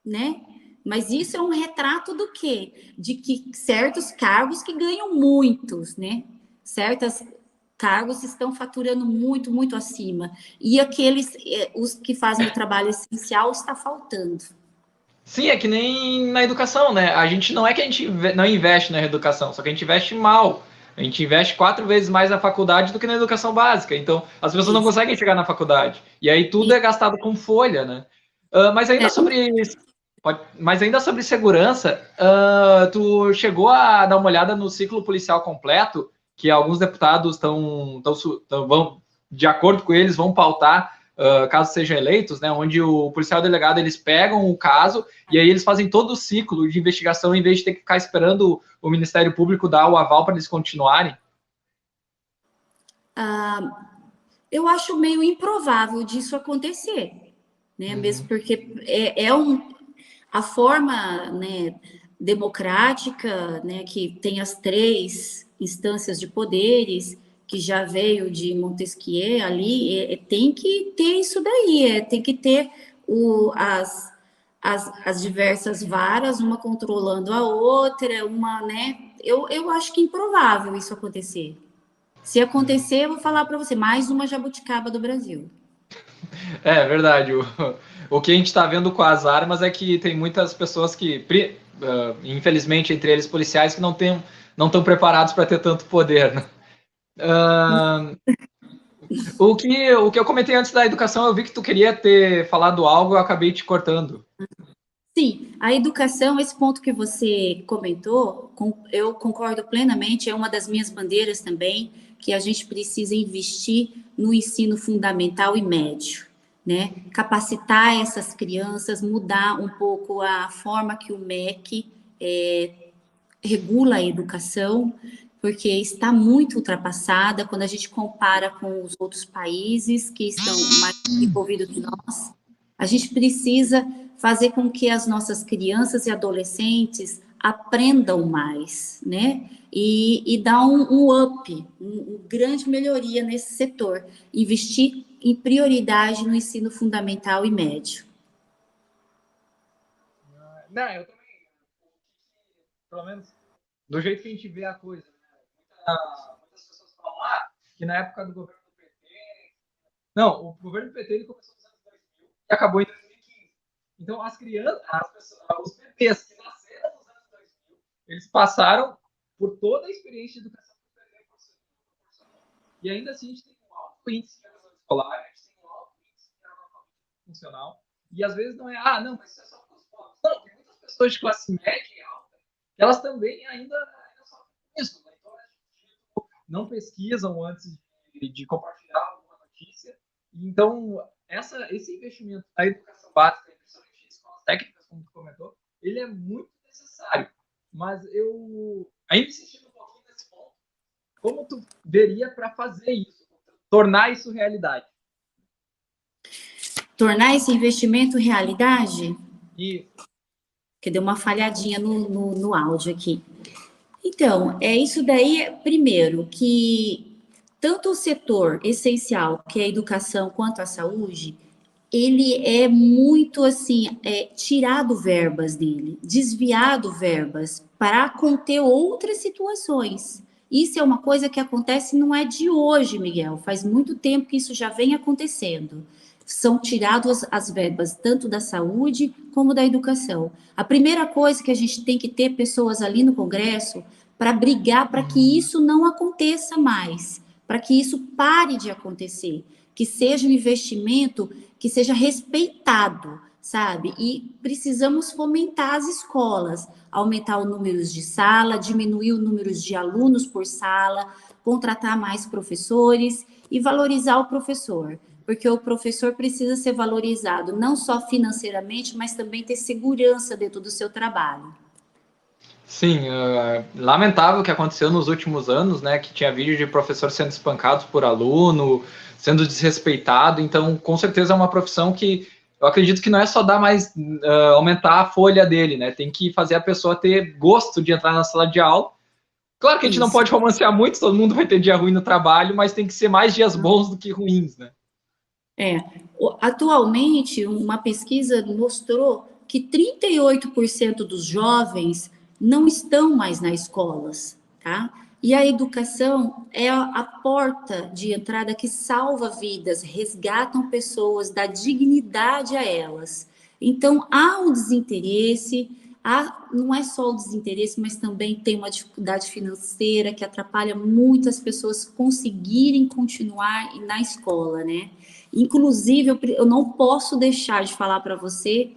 né? Mas isso é um retrato do quê? De que certos cargos que ganham muitos, né? Certos cargos estão faturando muito, muito acima. E aqueles, os que fazem o trabalho essencial, está faltando. Sim, é que nem na educação, né? A gente não é que a gente não investe na educação, só que a gente investe mal. A gente investe 4 vezes mais na faculdade do que na educação básica. Então, as pessoas não Isso. conseguem chegar na faculdade. E aí tudo é gastado com folha, né? Mas ainda É, sobre segurança, tu chegou a dar uma olhada no ciclo policial completo, que alguns deputados vão, de acordo com eles, vão pautar caso sejam eleitos, né, onde o policial delegado, eles pegam o caso e aí eles fazem todo o ciclo de investigação em vez de ter que ficar esperando o Ministério Público dar o aval para eles continuarem. eu acho meio improvável disso acontecer, né? Mesmo porque a forma, né, democrática, né, que tem as três instâncias de poderes, que já veio de Montesquieu ali, tem que ter isso daí, tem que ter as diversas varas, uma controlando a outra, uma, né, Eu acho que é improvável isso acontecer. Se acontecer, eu vou falar para você, mais uma jabuticaba do Brasil. É verdade. O que a gente está vendo com as armas é que tem muitas pessoas que, infelizmente, entre eles policiais, que não estão preparados para ter tanto poder, né? O que eu comentei antes da educação, eu vi que tu queria ter falado algo, eu acabei te cortando. Sim, a educação, esse ponto que você comentou, eu concordo plenamente, é uma das minhas bandeiras também, que a gente precisa investir no ensino fundamental e médio, né? Capacitar essas crianças, mudar um pouco a forma que o MEC regula a educação, porque está muito ultrapassada quando a gente compara com os outros países que estão mais desenvolvidos que nós. A gente precisa fazer com que as nossas crianças e adolescentes aprendam mais, né? E dar um up, uma grande melhoria nesse setor. Investir em prioridade no ensino fundamental e médio. Não, eu também, pelo menos do jeito que a gente vê a coisa, né? Muitas pessoas falam que na época do governo do PT. Não, o governo do PT ele começou nos anos 2000 e acabou em 2015. Então, as crianças, os bebês que nasceram nos anos 2000, eles passaram por toda a experiência de educação que o PT proporcionou. E ainda assim, a gente tem um alto índice de evasão escolar, a gente tem um alto índice de analfabetismo funcional. E às vezes não é, não, mas isso é só para os pobres. Não, tem muitas pessoas de classe média e alta, que elas também ainda sofrem isso. Né? Então, não pesquisam antes de compartilhar alguma notícia. Então, esse investimento na educação básica, principalmente em escolas técnicas, como tu comentou, ele é muito necessário. Mas eu, ainda insistindo um pouquinho nesse ponto, como tu veria para fazer isso, tornar isso realidade? Tornar esse investimento realidade? E Que deu uma falhadinha no áudio aqui. Então, é isso daí, primeiro, que tanto o setor essencial, que é a educação, quanto a saúde, ele é muito, assim, tirado verbas dele, desviado verbas para conter outras situações. Isso é uma coisa que acontece, não é de hoje, Miguel, faz muito tempo que isso já vem acontecendo. São tiradas as verbas tanto da saúde como da educação. A primeira coisa que a gente tem que ter pessoas ali no Congresso para brigar para que isso não aconteça mais, para que isso pare de acontecer, que seja um investimento que seja respeitado, sabe? E precisamos fomentar as escolas, aumentar o número de sala, diminuir o número de alunos por sala, contratar mais professores e valorizar o professor, porque o professor precisa ser valorizado não só financeiramente, mas também ter segurança dentro do seu trabalho. sim, lamentável o que aconteceu nos últimos anos, né? Que tinha vídeo de professor sendo espancado por aluno, sendo desrespeitado. Então, com certeza é uma profissão que eu acredito que não é só dar mais, aumentar a folha dele, né? Tem que fazer a pessoa ter gosto de entrar na sala de aula. Claro que a gente não pode romancear muito, todo mundo vai ter dia ruim no trabalho, mas tem que ser mais dias bons do que ruins, né? Atualmente, uma pesquisa mostrou que 38% dos jovens não estão mais nas escolas, tá? E a educação é a porta de entrada que salva vidas, resgatam pessoas, dá dignidade a elas. Então, há um desinteresse, não é só o desinteresse, mas também tem uma dificuldade financeira que atrapalha muitas pessoas conseguirem continuar na escola, né? Inclusive, eu não posso deixar de falar para você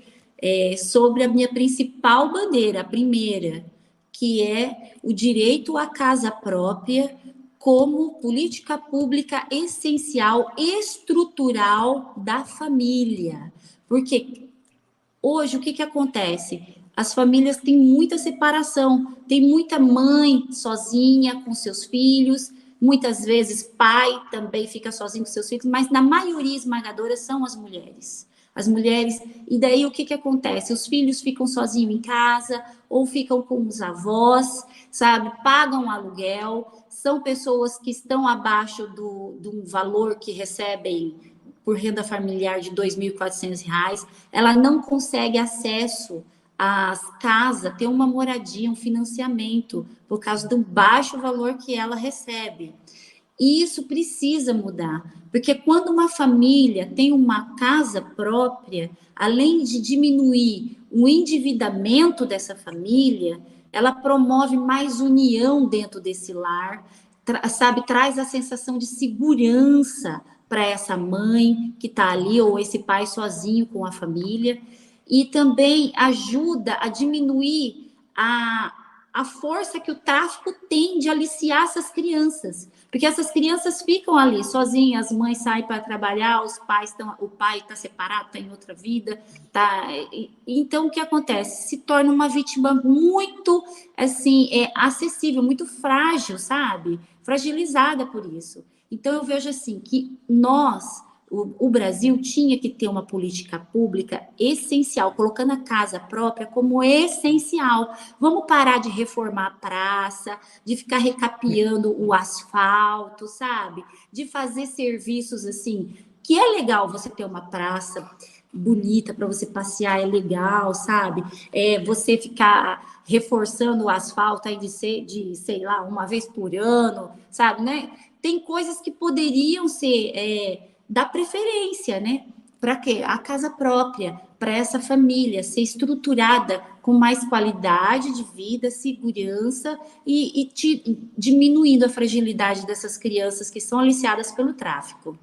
sobre a minha principal bandeira, a primeira, que é o direito à casa própria como política pública essencial, estrutural da família. Porque hoje, o que acontece? As famílias têm muita separação, tem muita mãe sozinha com seus filhos, muitas vezes pai também fica sozinho com seus filhos, mas na maioria esmagadora são as mulheres. As mulheres, e daí o que acontece? Os filhos ficam sozinhos em casa, ou ficam com os avós, sabe? Pagam aluguel, são pessoas que estão abaixo do valor que recebem por renda familiar de R$ 2.400, ela não consegue acesso as casas têm uma moradia, um financiamento, por causa do baixo valor que ela recebe. E isso precisa mudar, porque quando uma família tem uma casa própria, além de diminuir o endividamento dessa família, ela promove mais união dentro desse lar, sabe, traz a sensação de segurança para essa mãe que está ali, ou esse pai sozinho com a família, e também ajuda a diminuir a força que o tráfico tem de aliciar essas crianças, porque essas crianças ficam ali sozinhas, as mães saem para trabalhar, o pai está separado, está em outra vida, tá? Então o que acontece? Se torna uma vítima muito assim, acessível, muito frágil, sabe? Fragilizada por isso. Então eu vejo assim que o Brasil tinha que ter uma política pública essencial, colocando a casa própria como essencial. Vamos parar de reformar a praça, de ficar recapeando o asfalto, sabe? De fazer serviços assim, que é legal você ter uma praça bonita para você passear, é legal, sabe? Você ficar reforçando o asfalto aí sei lá, uma vez por ano, sabe, né? Tem coisas que poderiam ser dar preferência, né? Para quê? A casa própria, para essa família ser estruturada com mais qualidade de vida, segurança diminuindo a fragilidade dessas crianças que são aliciadas pelo tráfico.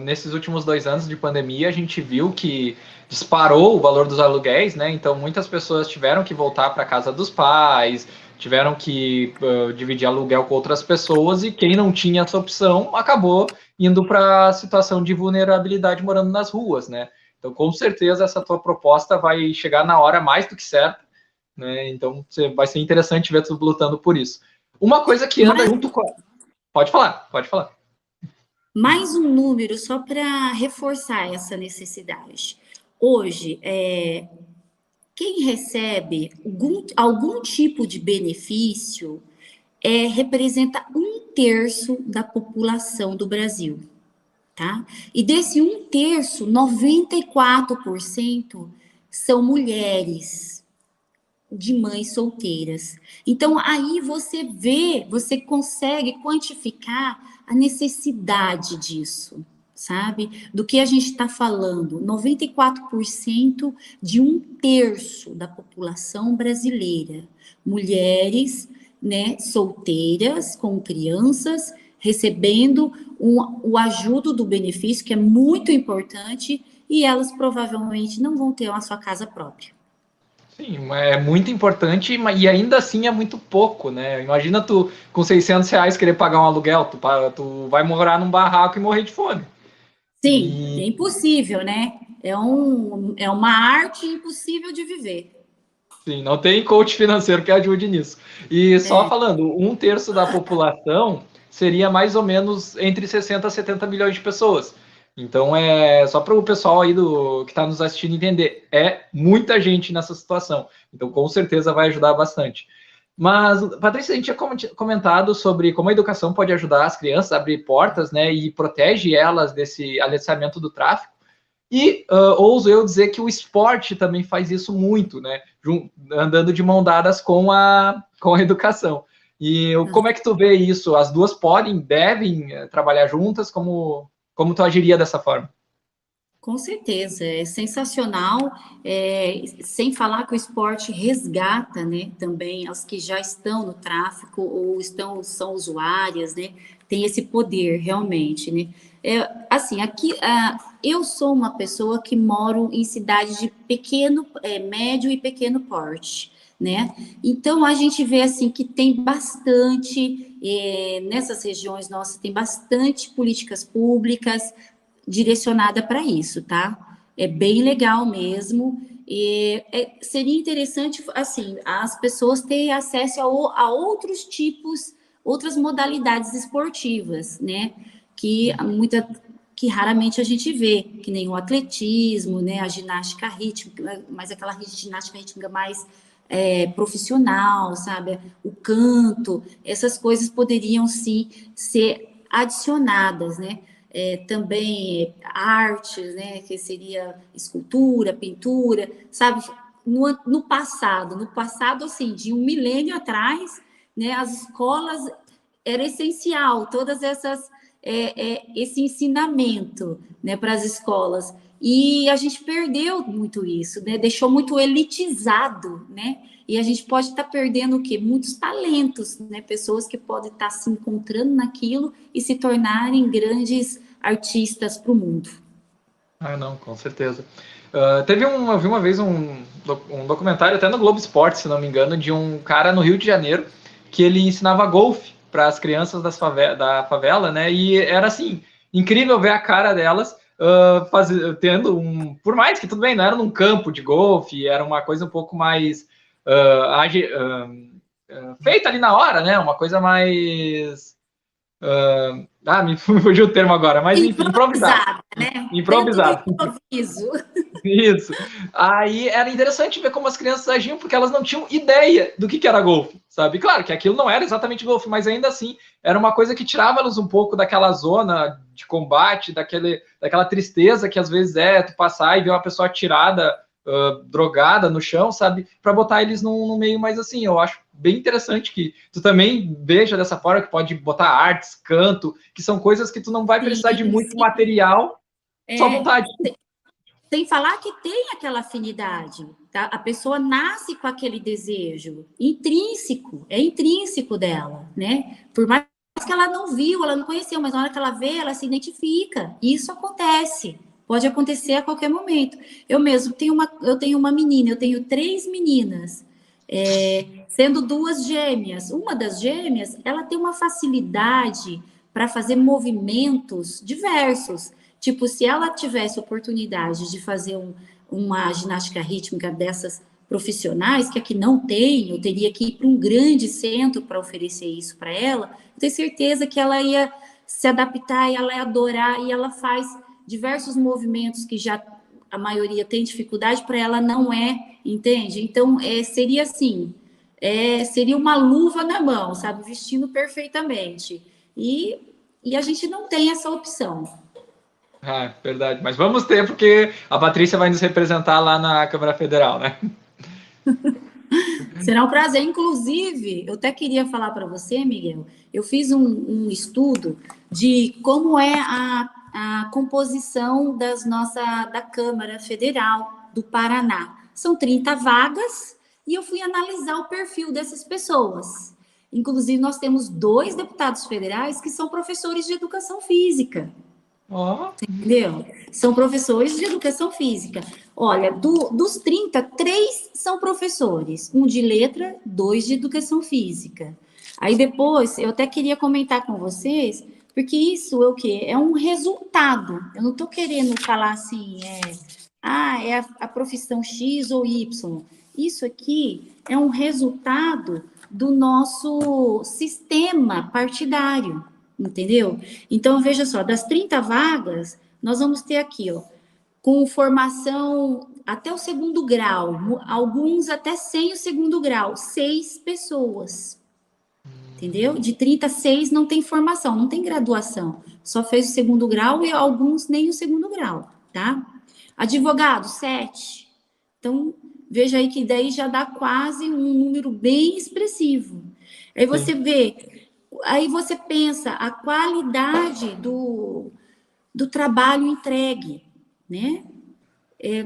Nesses últimos 2 anos de pandemia, a gente viu que disparou o valor dos aluguéis, né? Então, muitas pessoas tiveram que voltar para a casa dos pais, tiveram que dividir aluguel com outras pessoas, e quem não tinha essa opção acabou indo para a situação de vulnerabilidade morando nas ruas, né? Então, com certeza, essa tua proposta vai chegar na hora mais do que certa, né? Então, vai ser interessante ver tu lutando por isso. Uma coisa que anda junto com... Pode falar, pode falar. Mais um número só para reforçar essa necessidade. Hoje, quem recebe algum tipo de benefício representa 1/3 da população do Brasil, tá? E desse 1/3, 94% são mulheres de mães solteiras. Então, aí você consegue quantificar a necessidade disso, sabe? Do que a gente está falando. 94% de 1/3 da população brasileira. Mulheres, né, solteiras, com crianças, recebendo o ajudo do benefício, que é muito importante, e elas provavelmente não vão ter a sua casa própria. Sim, é muito importante e ainda assim é muito pouco, né? Imagina tu com R$ 600 querer pagar um aluguel, tu vai morar num barraco e morrer de fome. Sim, é impossível, né? É uma arte impossível de viver. Sim, não tem coach financeiro que ajude nisso. E só falando, 1/3 da população seria mais ou menos entre 60 a 70 milhões de pessoas. Então, só para o pessoal aí que está nos assistindo entender, é muita gente nessa situação. Então, com certeza vai ajudar bastante. Mas, Patrícia, a gente tinha comentado sobre como a educação pode ajudar as crianças a abrir portas, né, e protege elas desse aliciamento do tráfico. E ouso eu dizer que o esporte também faz isso muito, né, andando de mão dadas com a educação. E como é que tu vê isso? As duas devem trabalhar juntas? Como tu agiria dessa forma? Com certeza, é sensacional, sem falar que o esporte resgata, né, também as que já estão no tráfico ou são usuárias, né, tem esse poder realmente, né. Assim, aqui, eu sou uma pessoa que moro em cidades de médio e pequeno porte, né, então a gente vê, assim, que tem bastante, nessas regiões nossas, tem bastante políticas públicas, direcionada para isso, tá? É bem legal mesmo. E seria interessante, assim, as pessoas terem acesso a outros tipos, outras modalidades esportivas, né? Que raramente a gente vê, que nem o atletismo, né? A ginástica rítmica, mas aquela ginástica rítmica mais profissional, sabe? O canto, essas coisas poderiam sim ser adicionadas, né? também artes, né, que seria escultura, pintura, sabe? No passado, assim, de um milênio atrás, né, as escolas era essencial, todas essas esse ensinamento, né, para as escolas. E a gente perdeu muito isso, né? Deixou muito elitizado, né? E a gente pode estar perdendo o quê? Muitos talentos, né? Pessoas que podem estar se encontrando naquilo e se tornarem grandes artistas para o mundo. Ah, não, com certeza. Eu vi uma vez um documentário, até no Globo Esporte, se não me engano, de um cara no Rio de Janeiro que ele ensinava golfe para as crianças da favela, né? E era assim, incrível ver a cara delas tendo um. Por mais que tudo bem, não era num campo de golfe, era uma coisa um pouco mais feita ali na hora, né? Uma coisa mais. Me fugiu o termo agora, mas enfim, improvisado. Né? Improvisado. Dentro do improviso. Isso. Aí era interessante ver como as crianças agiam, porque elas não tinham ideia do que era golfe, sabe? Claro que aquilo não era exatamente golfe, mas ainda assim era uma coisa que tirava elas um pouco daquela zona de combate, daquela tristeza que às vezes tu passar e ver uma pessoa atirada, drogada no chão, sabe? Para botar eles num meio mais assim. Eu acho bem interessante que tu também veja dessa forma, que pode botar artes, canto, que são coisas que tu não vai precisar de muito material, só vontade. Sem falar que tem aquela afinidade, tá? A pessoa nasce com aquele desejo é intrínseco dela, né? Por mais que ela não viu, ela não conheceu, mas na hora que ela vê, ela se identifica. Isso acontece, pode acontecer a qualquer momento. Eu mesmo tenho uma menina, eu tenho 3 meninas, sendo 2 gêmeas. Uma das gêmeas, ela tem uma facilidade para fazer movimentos diversos. Tipo, se ela tivesse oportunidade de fazer uma ginástica rítmica dessas profissionais, que aqui não tem, eu teria que ir para um grande centro para oferecer isso para ela, eu tenho certeza que ela ia se adaptar, e ela ia adorar, e ela faz diversos movimentos que já a maioria tem dificuldade, para ela não entende? Então, seria assim, seria uma luva na mão, sabe? Vestindo perfeitamente. E a gente não tem essa opção. Ah, verdade. Mas vamos ter, porque a Patrícia vai nos representar lá na Câmara Federal, né? Será um prazer. Inclusive, eu até queria falar para você, Miguel, eu fiz um estudo de como é a composição da Câmara Federal do Paraná. São 30 vagas e eu fui analisar o perfil dessas pessoas. Inclusive, nós temos 2 deputados federais que são professores de educação física. Entendeu? São professores de educação física. Olha, dos 30, 3 são professores. 1 de letra, 2 de educação física. Aí depois, eu até queria comentar com vocês, porque isso é o quê? É um resultado. Eu não estou querendo falar assim, é a profissão X ou Y. Isso aqui é um resultado do nosso sistema partidário. Entendeu? Então, veja só, das 30 vagas, nós vamos ter aqui, com formação até o 2º grau, alguns até sem o 2º grau, 6 pessoas. Entendeu? De 36 não tem formação, não tem graduação, só fez o 2º grau e alguns nem o 2º grau, tá? Advogado, 7. Então, veja aí que daí já dá quase um número bem expressivo. Aí você vê... Aí você pensa a qualidade do trabalho entregue, né?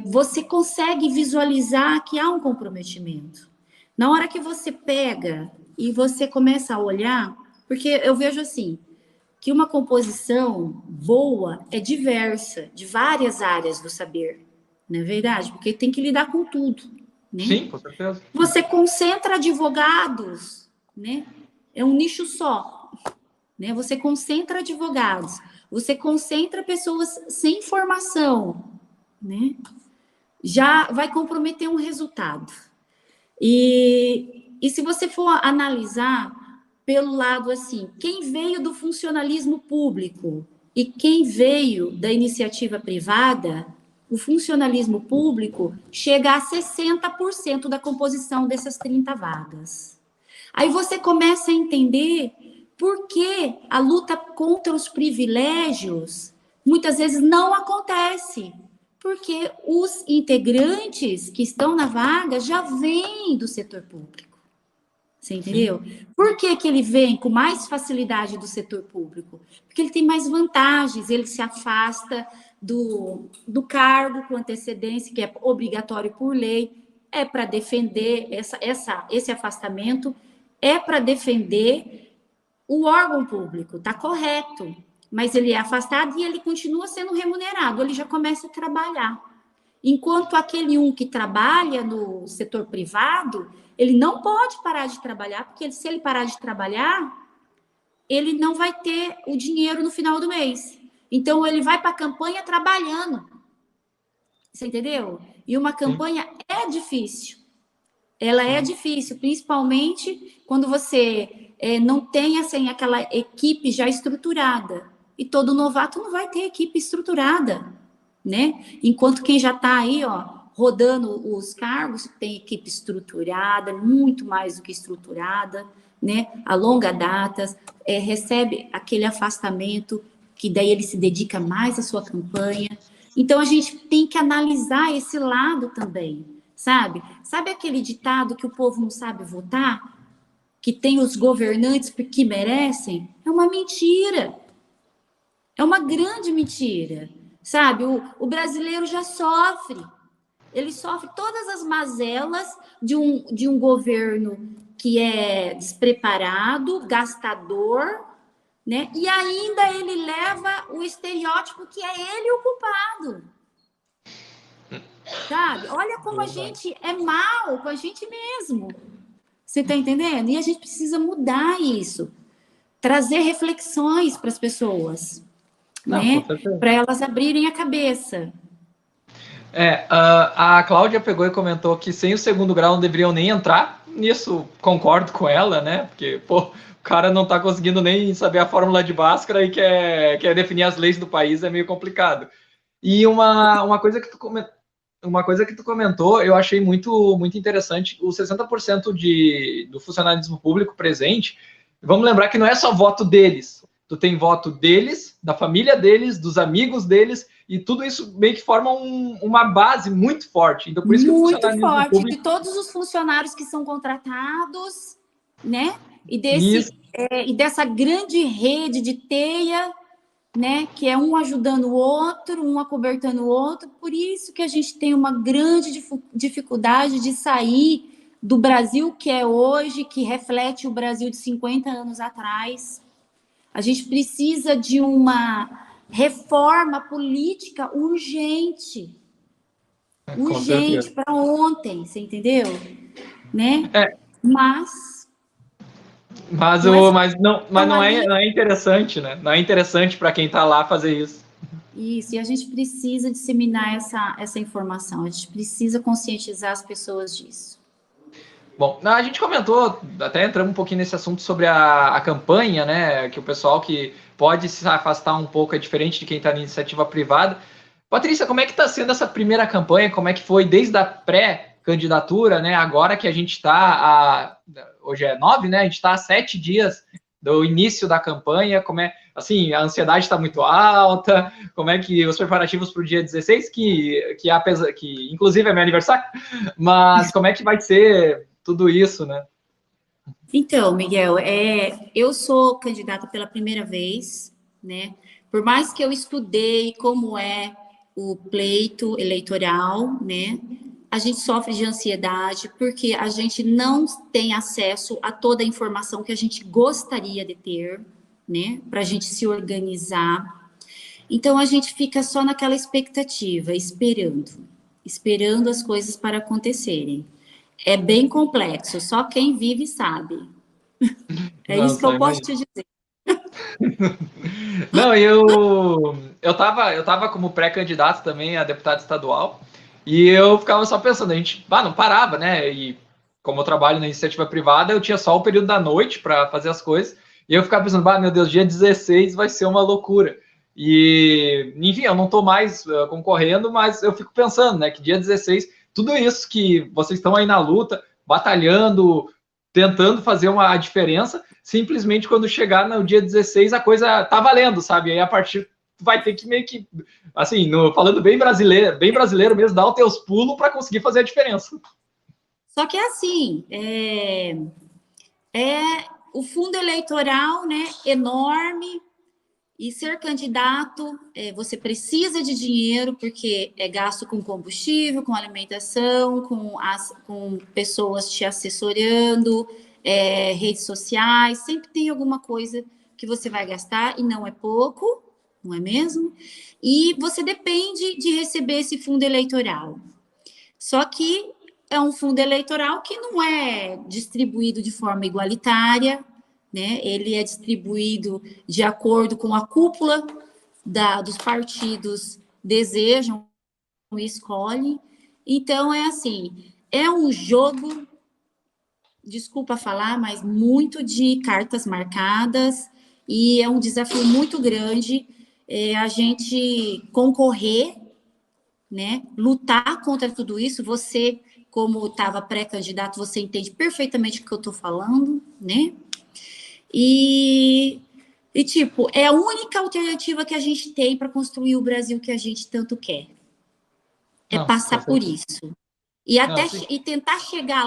Você consegue visualizar que há um comprometimento. Na hora que você pega e você começa a olhar, porque eu vejo assim, que uma composição boa é diversa, de várias áreas do saber, não é verdade? Porque tem que lidar com tudo, né? Sim, com certeza. Você concentra advogados, né? É um nicho só, né? Você concentra advogados, você concentra pessoas sem formação, né? Já vai comprometer um resultado. E se você for analisar pelo lado assim, quem veio do funcionalismo público e quem veio da iniciativa privada, o funcionalismo público chega a 60% da composição dessas 30 vagas. Aí você começa a entender por que a luta contra os privilégios muitas vezes não acontece, porque os integrantes que estão na vaga já vêm do setor público. Você entendeu? Sim. Por que ele vem com mais facilidade do setor público? Porque ele tem mais vantagens, ele se afasta do cargo com antecedência, que é obrigatório por lei, é para defender esse afastamento, é para defender o órgão público, está correto, mas ele é afastado e ele continua sendo remunerado, ele já começa a trabalhar. Enquanto aquele que trabalha no setor privado, ele não pode parar de trabalhar, porque se ele parar de trabalhar, ele não vai ter o dinheiro no final do mês. Então, ele vai para a campanha trabalhando. Você entendeu? E uma campanha é difícil. Ela é difícil, principalmente quando você não tem assim, aquela equipe já estruturada. E todo novato não vai ter equipe estruturada, né? Enquanto quem já está aí, rodando os cargos, tem equipe estruturada, muito mais do que estruturada, né? A longa data, recebe aquele afastamento, que daí ele se dedica mais à sua campanha. Então, a gente tem que analisar esse lado também, sabe? Sabe aquele ditado que o povo não sabe votar? Que tem os governantes que merecem? É uma mentira. É uma grande mentira, sabe? O brasileiro já sofre. Ele sofre todas as mazelas de um governo que é despreparado, gastador, né? E ainda ele leva o estereótipo que é ele o culpado. Sabe? Olha como a gente é mal com a gente mesmo. Você está entendendo? E a gente precisa mudar isso. Trazer reflexões para as pessoas. Né? Para elas abrirem a cabeça. A Cláudia pegou e comentou que sem o segundo grau não deveriam nem entrar. Nisso concordo com ela, né? Porque, o cara não está conseguindo nem saber a fórmula de Bhaskara e quer definir as leis do país, é meio complicado. E uma coisa que tu comentou, eu achei muito, muito interessante, os 60% do funcionalismo público presente, vamos lembrar que não é só voto deles, tu tem voto deles, da família deles, dos amigos deles, e tudo isso meio que forma uma base muito forte. Então, por isso muito que o funcionalismo forte, público... de todos os funcionários que são contratados, né? E dessa grande rede de teia, né? Que é um ajudando o outro, um acobertando o outro. Por isso que a gente tem uma grande dificuldade de sair do Brasil que é hoje, que reflete o Brasil de 50 anos atrás. A gente precisa de uma reforma política urgente. Urgente, para ontem, você entendeu? Né? Mas não é interessante, né? Não é interessante para quem está lá fazer isso. Isso, e a gente precisa disseminar essa informação, a gente precisa conscientizar as pessoas disso. Bom, a gente comentou, até entramos um pouquinho nesse assunto sobre a campanha, né? Que o pessoal que pode se afastar um pouco é diferente de quem está na iniciativa privada. Patrícia, como é que está sendo essa primeira campanha? Como é que foi desde a pré-candidatura, né? Agora que a gente está, hoje é 9, né? A gente está há 7 dias do início da campanha. Como é, assim, a ansiedade está muito alta? Como é que os preparativos para o dia 16, que inclusive é meu aniversário, mas como é que vai ser tudo isso, né? Então, Miguel, eu sou candidata pela primeira vez, né? Por mais que eu estudei como é o pleito eleitoral, né? A gente sofre de ansiedade porque a gente não tem acesso a toda a informação que a gente gostaria de ter, né? Para a gente se organizar. Então, a gente fica só naquela expectativa, esperando as coisas para acontecerem. É bem complexo, só quem vive sabe. Isso que eu posso te dizer. Não, eu tava como pré-candidato também a deputado estadual, e eu ficava só pensando, a gente não parava, né? E como eu trabalho na iniciativa privada, eu tinha só o período da noite para fazer as coisas, e eu ficava pensando, meu Deus, dia 16 vai ser uma loucura. E, enfim, eu não estou mais concorrendo, mas eu fico pensando, né, que dia 16, tudo isso que vocês estão aí na luta, batalhando, tentando fazer uma diferença, simplesmente quando chegar no dia 16 a coisa tá valendo, sabe? Aí a partir tu vai ter que meio que, assim, falando bem brasileiro mesmo, dar os teus pulos para conseguir fazer a diferença. Só que é assim, o fundo eleitoral, né, enorme, e ser candidato, você precisa de dinheiro, porque é gasto com combustível, com alimentação, com pessoas te assessorando, redes sociais, sempre tem alguma coisa que você vai gastar, e não é pouco, não é mesmo? E você depende de receber esse fundo eleitoral. Só que é um fundo eleitoral que não é distribuído de forma igualitária, né? Ele é distribuído de acordo com a cúpula dos partidos desejam e escolhem. Então, é assim, é um jogo, desculpa falar, mas muito de cartas marcadas, e é um desafio muito grande a gente concorrer, né? Lutar contra tudo isso. Você, como estava pré-candidato, você entende perfeitamente o que eu estou falando, né? E, tipo, é a única alternativa que a gente tem para construir o Brasil que a gente tanto quer. É passar por isso. E tentar chegar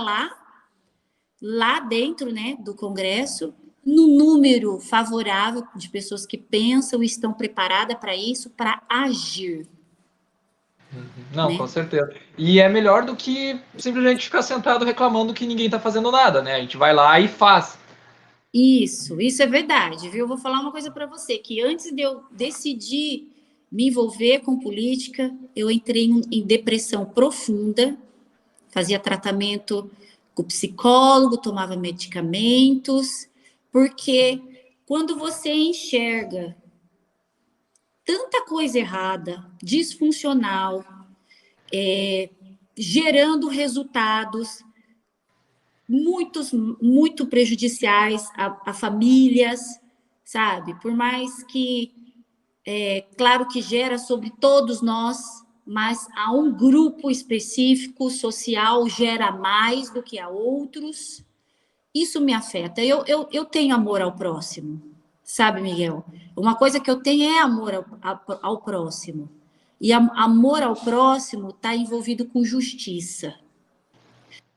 lá dentro, né, do Congresso, no número favorável de pessoas que pensam e estão preparadas para isso, para agir. Não, né? Com certeza. E é melhor do que simplesmente ficar sentado reclamando que ninguém está fazendo nada, né? A gente vai lá e faz. Isso é verdade, viu? Eu vou falar uma coisa para você, que antes de eu decidir me envolver com política, eu entrei em depressão profunda, fazia tratamento com psicólogo, tomava medicamentos, porque quando você enxerga tanta coisa errada, disfuncional, gerando resultados muito prejudiciais a famílias, sabe? Por mais que, claro que gera sobre todos nós, mas a um grupo específico social gera mais do que a outros. Isso me afeta. Eu tenho amor ao próximo, sabe, Miguel? Uma coisa que eu tenho é amor ao próximo. E amor ao próximo está envolvido com justiça.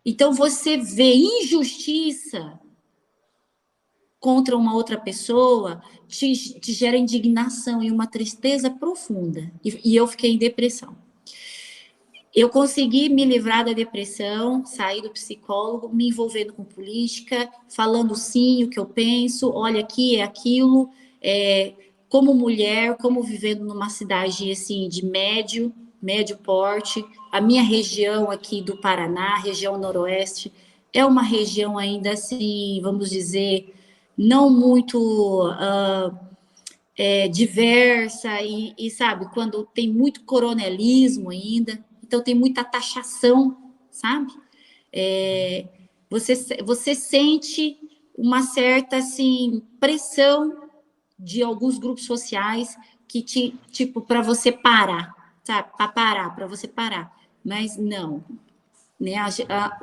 Então, você vê injustiça contra uma outra pessoa, te gera indignação e uma tristeza profunda. E eu fiquei em depressão. Eu consegui me livrar da depressão, sair do psicólogo, me envolvendo com política, falando sim o que eu penso, olha aqui, é aquilo, como mulher, como vivendo numa cidade assim, de médio porte. A minha região aqui do Paraná, região noroeste, é uma região ainda assim, vamos dizer, não muito diversa e sabe, quando tem muito coronelismo ainda, então tem muita taxação, sabe? Você sente uma certa assim pressão de alguns grupos sociais que tipo para você parar, sabe? Para você parar, mas não, né?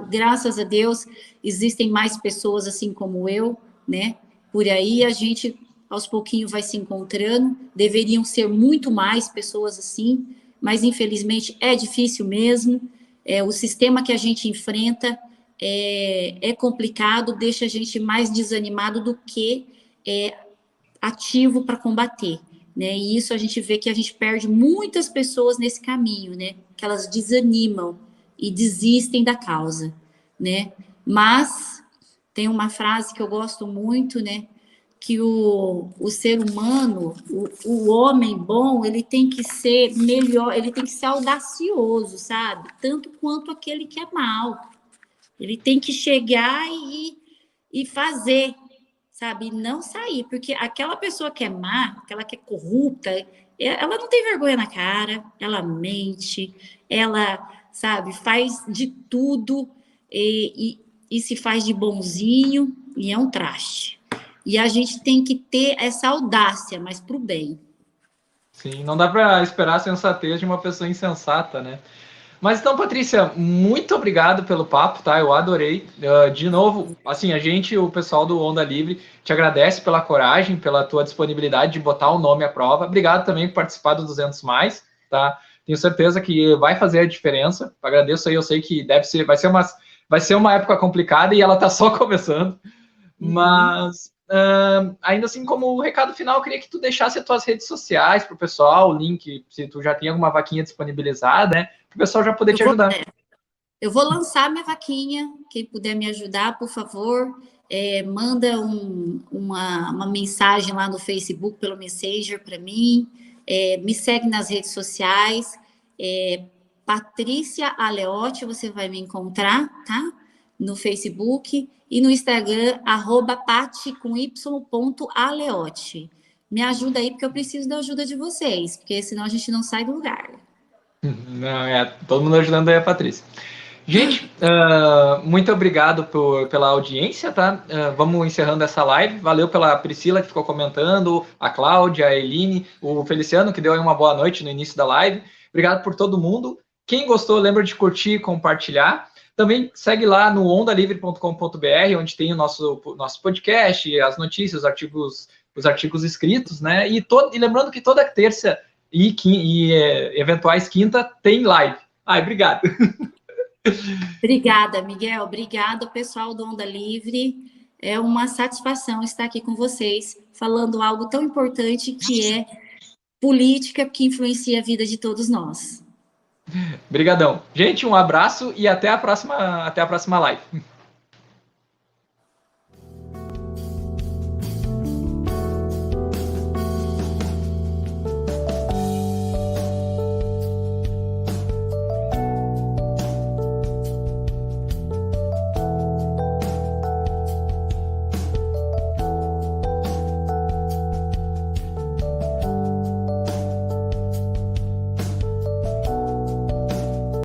Graças a Deus existem mais pessoas assim como eu, né? Por aí a gente aos pouquinhos vai se encontrando. Deveriam ser muito mais pessoas assim, mas infelizmente é difícil mesmo. O sistema que a gente enfrenta é complicado, deixa a gente mais desanimado do que ativo para combater, né? E isso a gente vê que a gente perde muitas pessoas nesse caminho, né? Que elas desanimam e desistem da causa, né? Mas tem uma frase que eu gosto muito, né? Que o ser humano, o homem bom, ele tem que ser melhor, ele tem que ser audacioso, sabe? Tanto quanto aquele que é mau. Ele tem que chegar e fazer, sabe? E não sair, porque aquela pessoa que é má, aquela que é corrupta, ela não tem vergonha na cara, ela mente, ela, sabe, faz de tudo e se faz de bonzinho e é um traste. E a gente tem que ter essa audácia, mas para o bem. Sim, não dá para esperar a sensatez de uma pessoa insensata, né? Mas então, Patrícia, muito obrigado pelo papo, tá? Eu adorei. De novo, assim, o pessoal do Onda Livre, te agradece pela coragem, pela tua disponibilidade de botar o nome à prova. Obrigado também por participar do 200 mais, tá? Tenho certeza que vai fazer a diferença. Agradeço aí, eu sei que vai ser uma época complicada e ela tá só começando. Mas ainda assim, como recado final, eu queria que tu deixasse as tuas redes sociais para o pessoal, o link, se tu já tem alguma vaquinha disponibilizada, né? Para o pessoal já poder te ajudar. Eu vou lançar minha vaquinha. Quem puder me ajudar, por favor, manda uma mensagem lá no Facebook, pelo Messenger para mim. Me segue nas redes sociais. Patrícia Aleotti, você vai me encontrar, tá? No Facebook e no Instagram, @pati_aleotti. Me ajuda aí, porque eu preciso da ajuda de vocês, porque senão a gente não sai do lugar. Não, todo mundo ajudando aí a Patrícia. Gente, muito obrigado pela audiência, tá? Vamos encerrando essa live. Valeu pela Priscila que ficou comentando, a Cláudia, a Eline, o Feliciano que deu aí uma boa noite no início da live. Obrigado por todo mundo. Quem gostou, lembra de curtir e compartilhar. Também segue lá no ondalivre.com.br, onde tem o nosso podcast, as notícias, os artigos escritos, né? E lembrando que toda terça e eventuais quinta tem live. Obrigado. Obrigada, Miguel. Obrigada, pessoal do Onda Livre. É uma satisfação estar aqui com vocês, falando algo tão importante que é política, que influencia a vida de todos nós. Obrigadão. Gente, um abraço e até a próxima live.